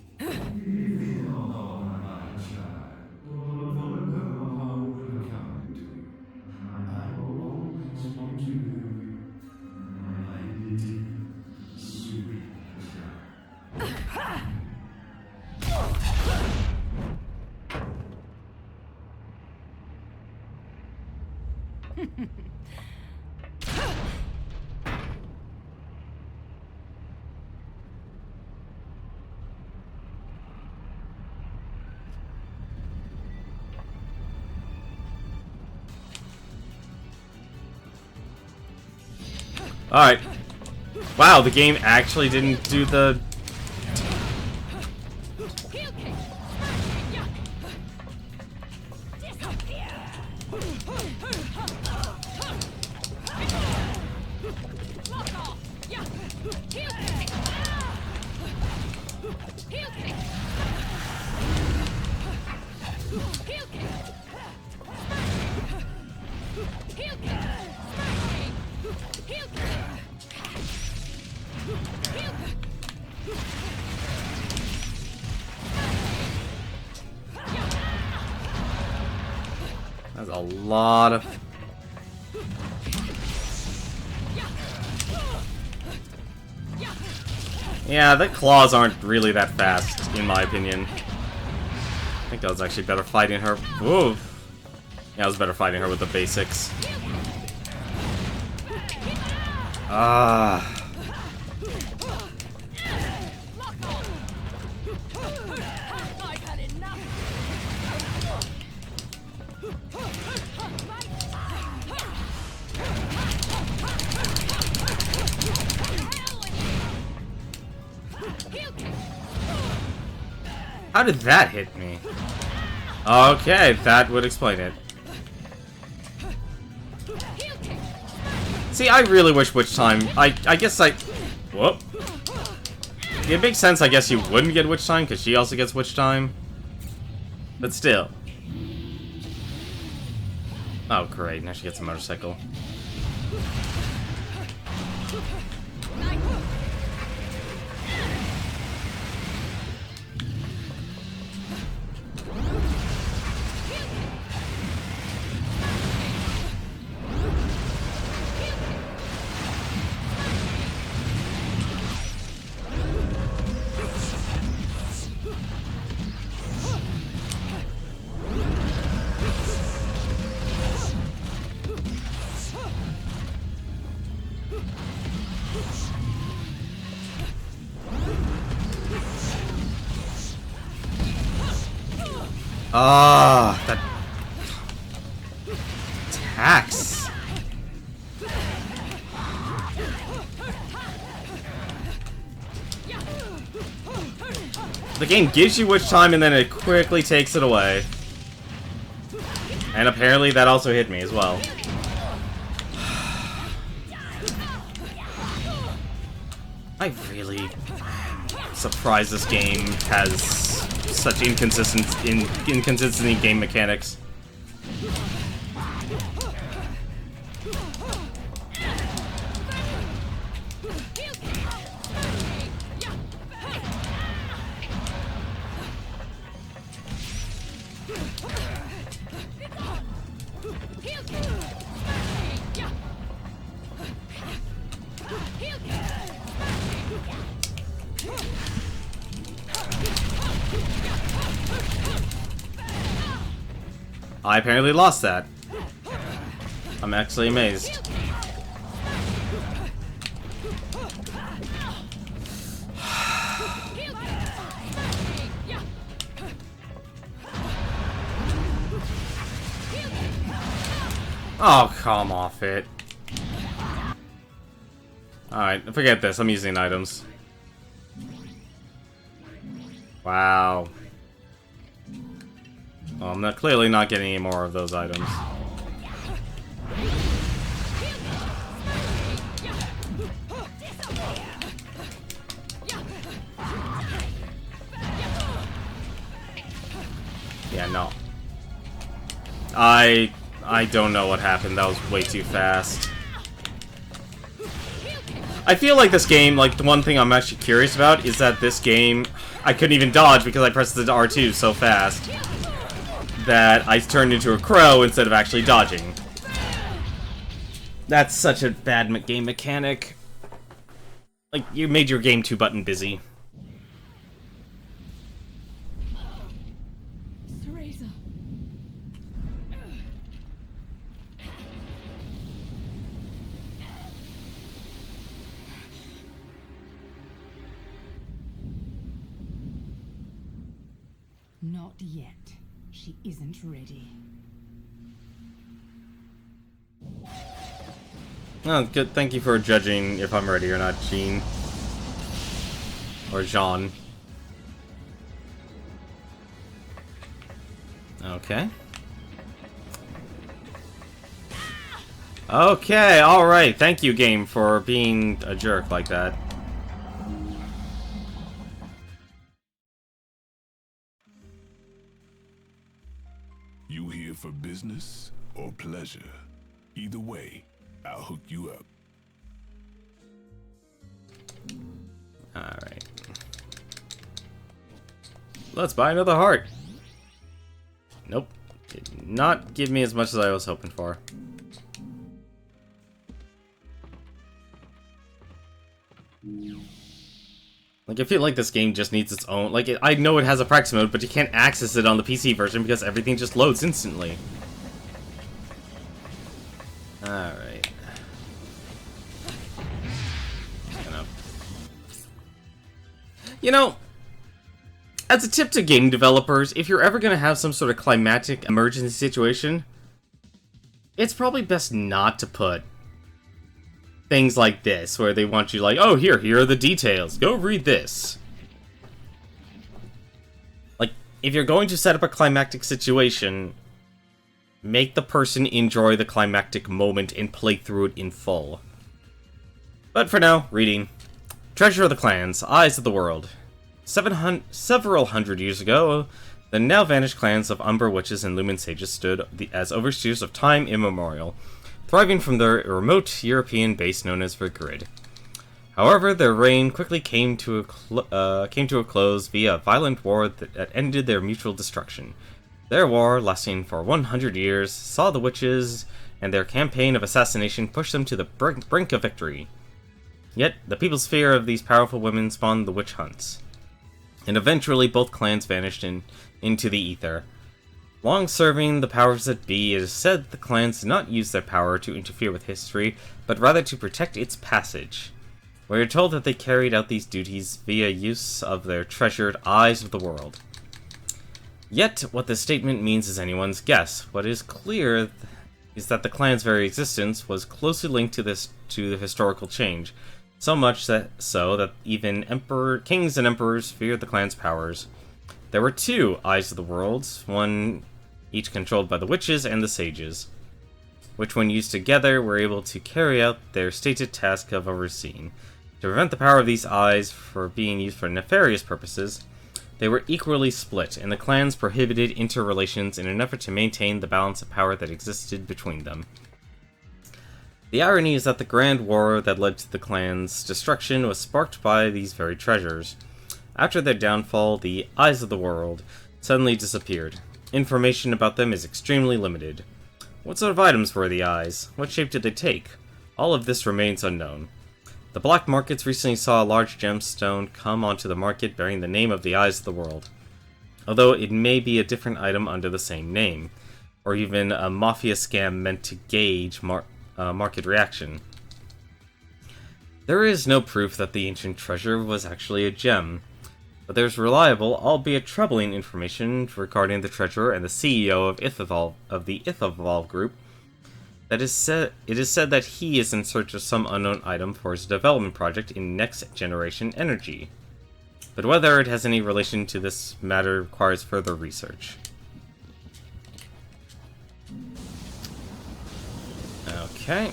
Alright. Wow, the game actually didn't do the... That's a lot of... Yeah, the claws aren't really that fast, in my opinion. I think I was actually better fighting her. Whoa. Yeah, I was better fighting her with the basics. Ah. How did that hit me? Okay, that would explain it. See, I really wish Witch Time... I guess I... Whoop. It makes sense, I guess you wouldn't get Witch Time, because she also gets Witch Time. But still. Oh, great. Now she gets a motorcycle. Ah, that tax. The game gives you Witch Time and then it quickly takes it away. And apparently that also hit me as well. I really surprised this game has such inconsistency in game mechanics. I apparently lost that. I'm actually amazed. Oh, come off it. Alright, forget this. I'm using items. Wow. Well, I'm clearly not getting any more of those items. Yeah, no. I don't know what happened. That was way too fast. I feel like this game, like, the one thing I'm actually curious about is that this game, I couldn't even dodge because I pressed the R2 so fast that I turned into a crow instead of actually dodging. That's such a bad game mechanic. Like, you made your game 2-button busy. Not yet. She isn't ready. Oh, good. Thank you for judging if I'm ready or not, Jean. Or Jean. Okay. Okay, alright. Thank you, game, for being a jerk like that. You here for business or pleasure? Either way, I'll hook you up. Alright. Let's buy another heart. Nope. Did not give me as much as I was hoping for. Like, I feel like this game just needs its own... Like, I know it has a practice mode, but you can't access it on the PC version because everything just loads instantly. Alright. You know, as a tip to game developers, if you're ever going to have some sort of climactic emergency situation, it's probably best not to put things like this, where they want you like, oh, here are the details, go read this. Like, if you're going to set up a climactic situation, make the person enjoy the climactic moment and play through it in full. But for now, reading. Treasure of the Clans, Eyes of the World. Several hundred years ago, the now vanished clans of Umbra witches and Lumen sages stood as overseers of time immemorial, thriving from their remote European base known as Vergrid. However, their reign quickly came to a close via a violent war that ended their mutual destruction. Their war, lasting for 100 years, saw the witches and their campaign of assassination push them to the brink of victory. Yet, the people's fear of these powerful women spawned the witch hunts, and eventually both clans vanished into the ether. Long serving the powers that be, it is said the clans did not use their power to interfere with history, but rather to protect its passage. We are told that they carried out these duties via use of their treasured Eyes of the World. Yet, what this statement means is anyone's guess. What is clear is that the clan's very existence was closely linked to the historical change, so much so that even kings and emperors feared the clan's powers. There were two Eyes of the World, one each controlled by the witches and the sages, which when used together were able to carry out their stated task of overseeing. To prevent the power of these eyes from being used for nefarious purposes, they were equally split, and the clans prohibited interrelations in an effort to maintain the balance of power that existed between them. The irony is that the grand war that led to the clan's destruction was sparked by these very treasures. After their downfall, the Eyes of the World suddenly disappeared. Information about them is extremely limited. What sort of items were the eyes? What shape did they take? All of this remains unknown. The black markets recently saw a large gemstone come onto the market bearing the name of the Eyes of the World, although it may be a different item under the same name, or even a mafia scam meant to gauge market reaction. There is no proof that the ancient treasure was actually a gem, but there's reliable, albeit troubling, information regarding the treasurer and the CEO of the Ithavolt group. It is said that he is in search of some unknown item for his development project in next-generation energy. But whether it has any relation to this matter requires further research. Okay.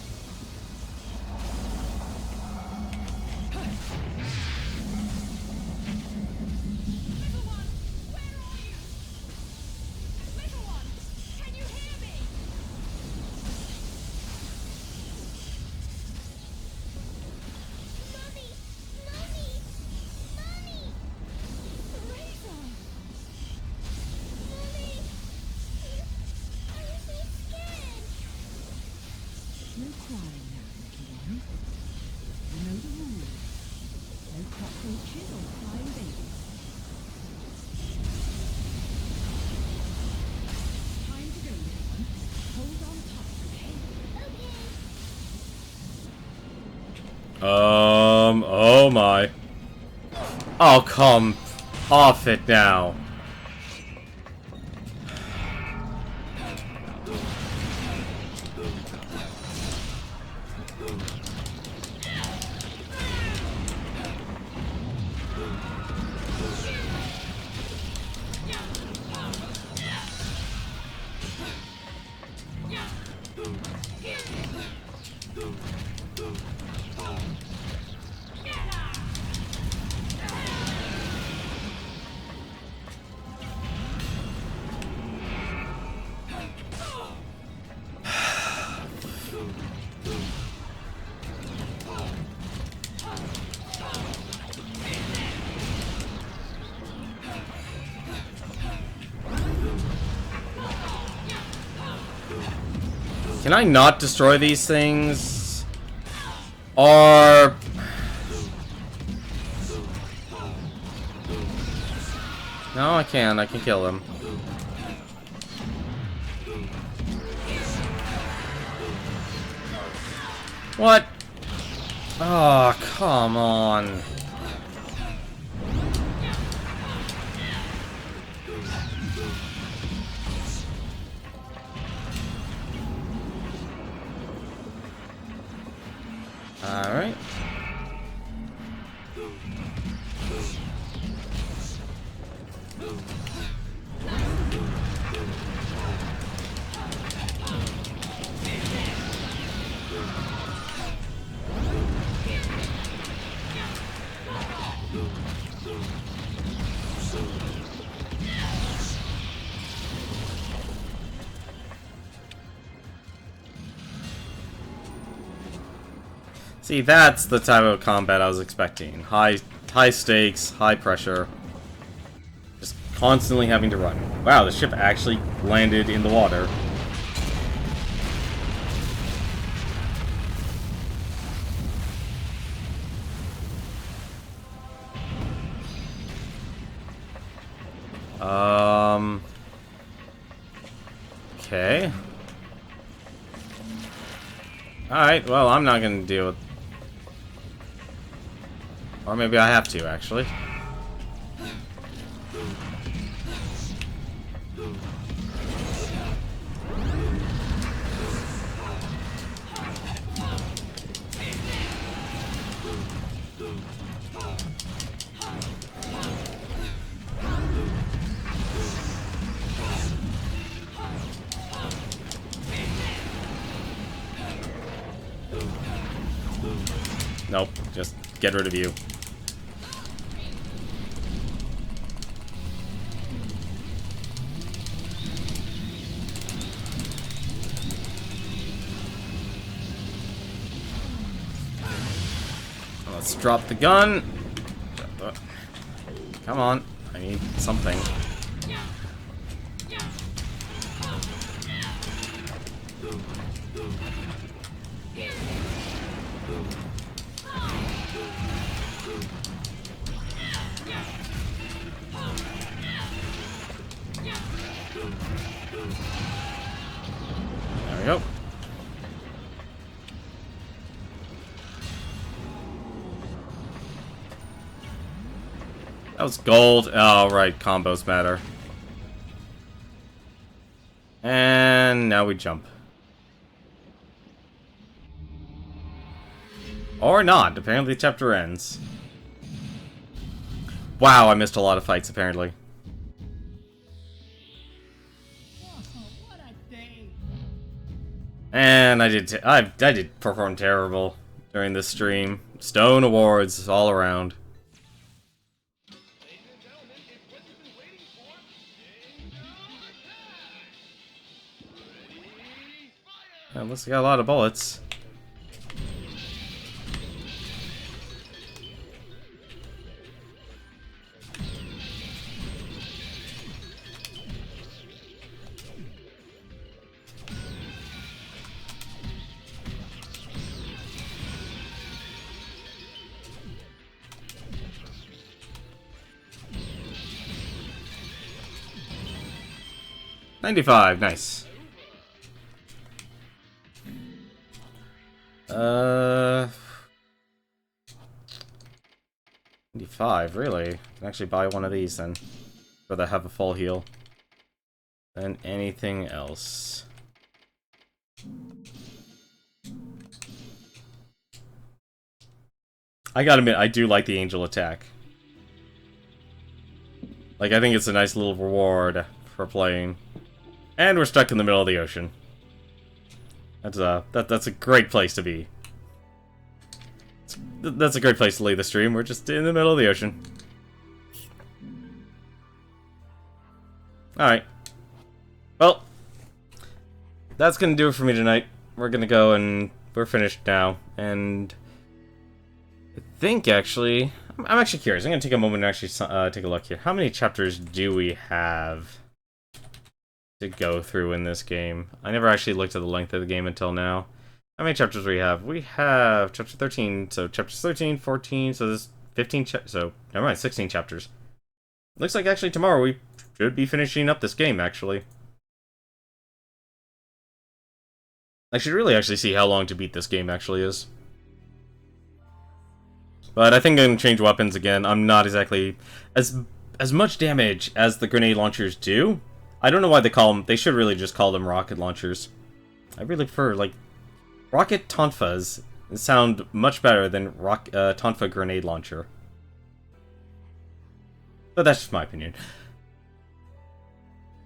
No crying now, little one. You know the rules. No cockroaches or crying babies. Time to go, little one. Hold on tight, okay? Oh my. Oh, come off it now. Can I not destroy these things? Or... No, I can. I can kill them. What? Oh, come on. Alright. See, that's the type of combat I was expecting. High stakes, high pressure. Just constantly having to run. Wow, the ship actually landed in the water. Okay. Alright, well, I'm not gonna deal with... Or maybe I have to, actually. Nope, just get rid of you. Let's drop the gun. Come on, I need something. There we go. That was gold. Oh, right. Combos matter. And now we jump. Or not. Apparently the chapter ends. Wow, I missed a lot of fights, apparently. And I did perform terrible during this stream. Stone awards all around. At least I got a lot of bullets. $95, nice. 95, really? I can actually buy one of these then. Rather have a full heal than anything else. I gotta admit, I do like the angel attack. Like, I think it's a nice little reward for playing. And we're stuck in the middle of the ocean. That's a great place to be. That's a great place to leave the stream. We're just in the middle of the ocean. Alright. Well, that's gonna do it for me tonight. We're gonna go and we're finished now. And I think, actually, I'm actually curious. I'm gonna take a moment and actually take a look here. How many chapters do we have? to go through in this game. I never actually looked at the length of the game until now. How many chapters do we have? We have chapter 13, so chapters 13, 14, so this 15 so never mind, 16 chapters. Looks like actually tomorrow we should be finishing up this game, actually. I should really actually see how long to beat this game actually is. But I think I'm going to change weapons again. I'm not exactly as much damage as the grenade launchers do. I don't know why they call them. They should really just call them rocket launchers. I really prefer, like, rocket tonfas sound much better than tonfa grenade launcher. But that's just my opinion.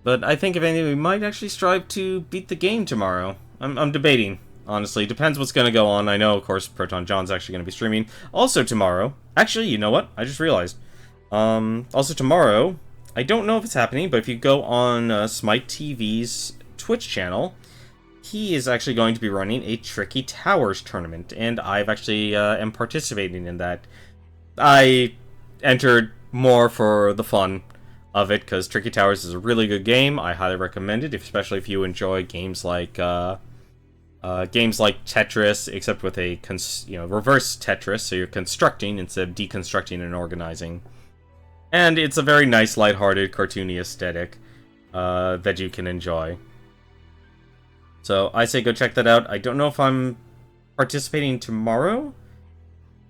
But I think if anything, we might actually strive to beat the game tomorrow. I'm debating, honestly. Depends what's going to go on. I know, of course, Proton John's actually going to be streaming. Also tomorrow... Actually, you know what? I just realized. Also tomorrow, I don't know if it's happening, but if you go on Smite TV's Twitch channel, he is actually going to be running a Tricky Towers tournament, and I've actually am participating in that. I entered more for the fun of it, because Tricky Towers is a really good game. I highly recommend it, especially if you enjoy games like Tetris, except with a reverse Tetris, so you're constructing instead of deconstructing and organizing. And it's a very nice, lighthearted, cartoony aesthetic that you can enjoy. So I say go check that out. I don't know if I'm participating tomorrow,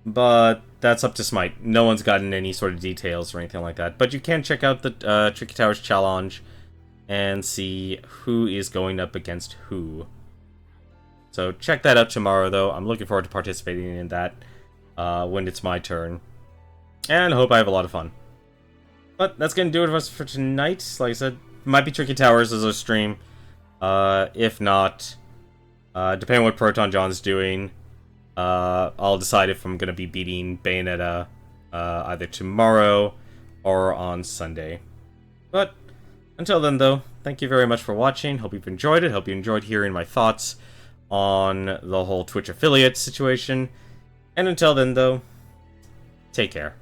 but that's up to Smite. No one's gotten any sort of details or anything like that. But you can check out the Tricky Towers challenge and see who is going up against who. So check that out tomorrow, though. I'm looking forward to participating in that when it's my turn. And I hope I have a lot of fun. But that's going to do it for us for tonight. Like I said, might be Tricky Towers as a stream. If not, depending on what Proton John's doing, I'll decide if I'm going to be beating Bayonetta either tomorrow or on Sunday. But until then, though, thank you very much for watching. Hope you've enjoyed it. Hope you enjoyed hearing my thoughts on the whole Twitch affiliate situation. And until then, though, take care.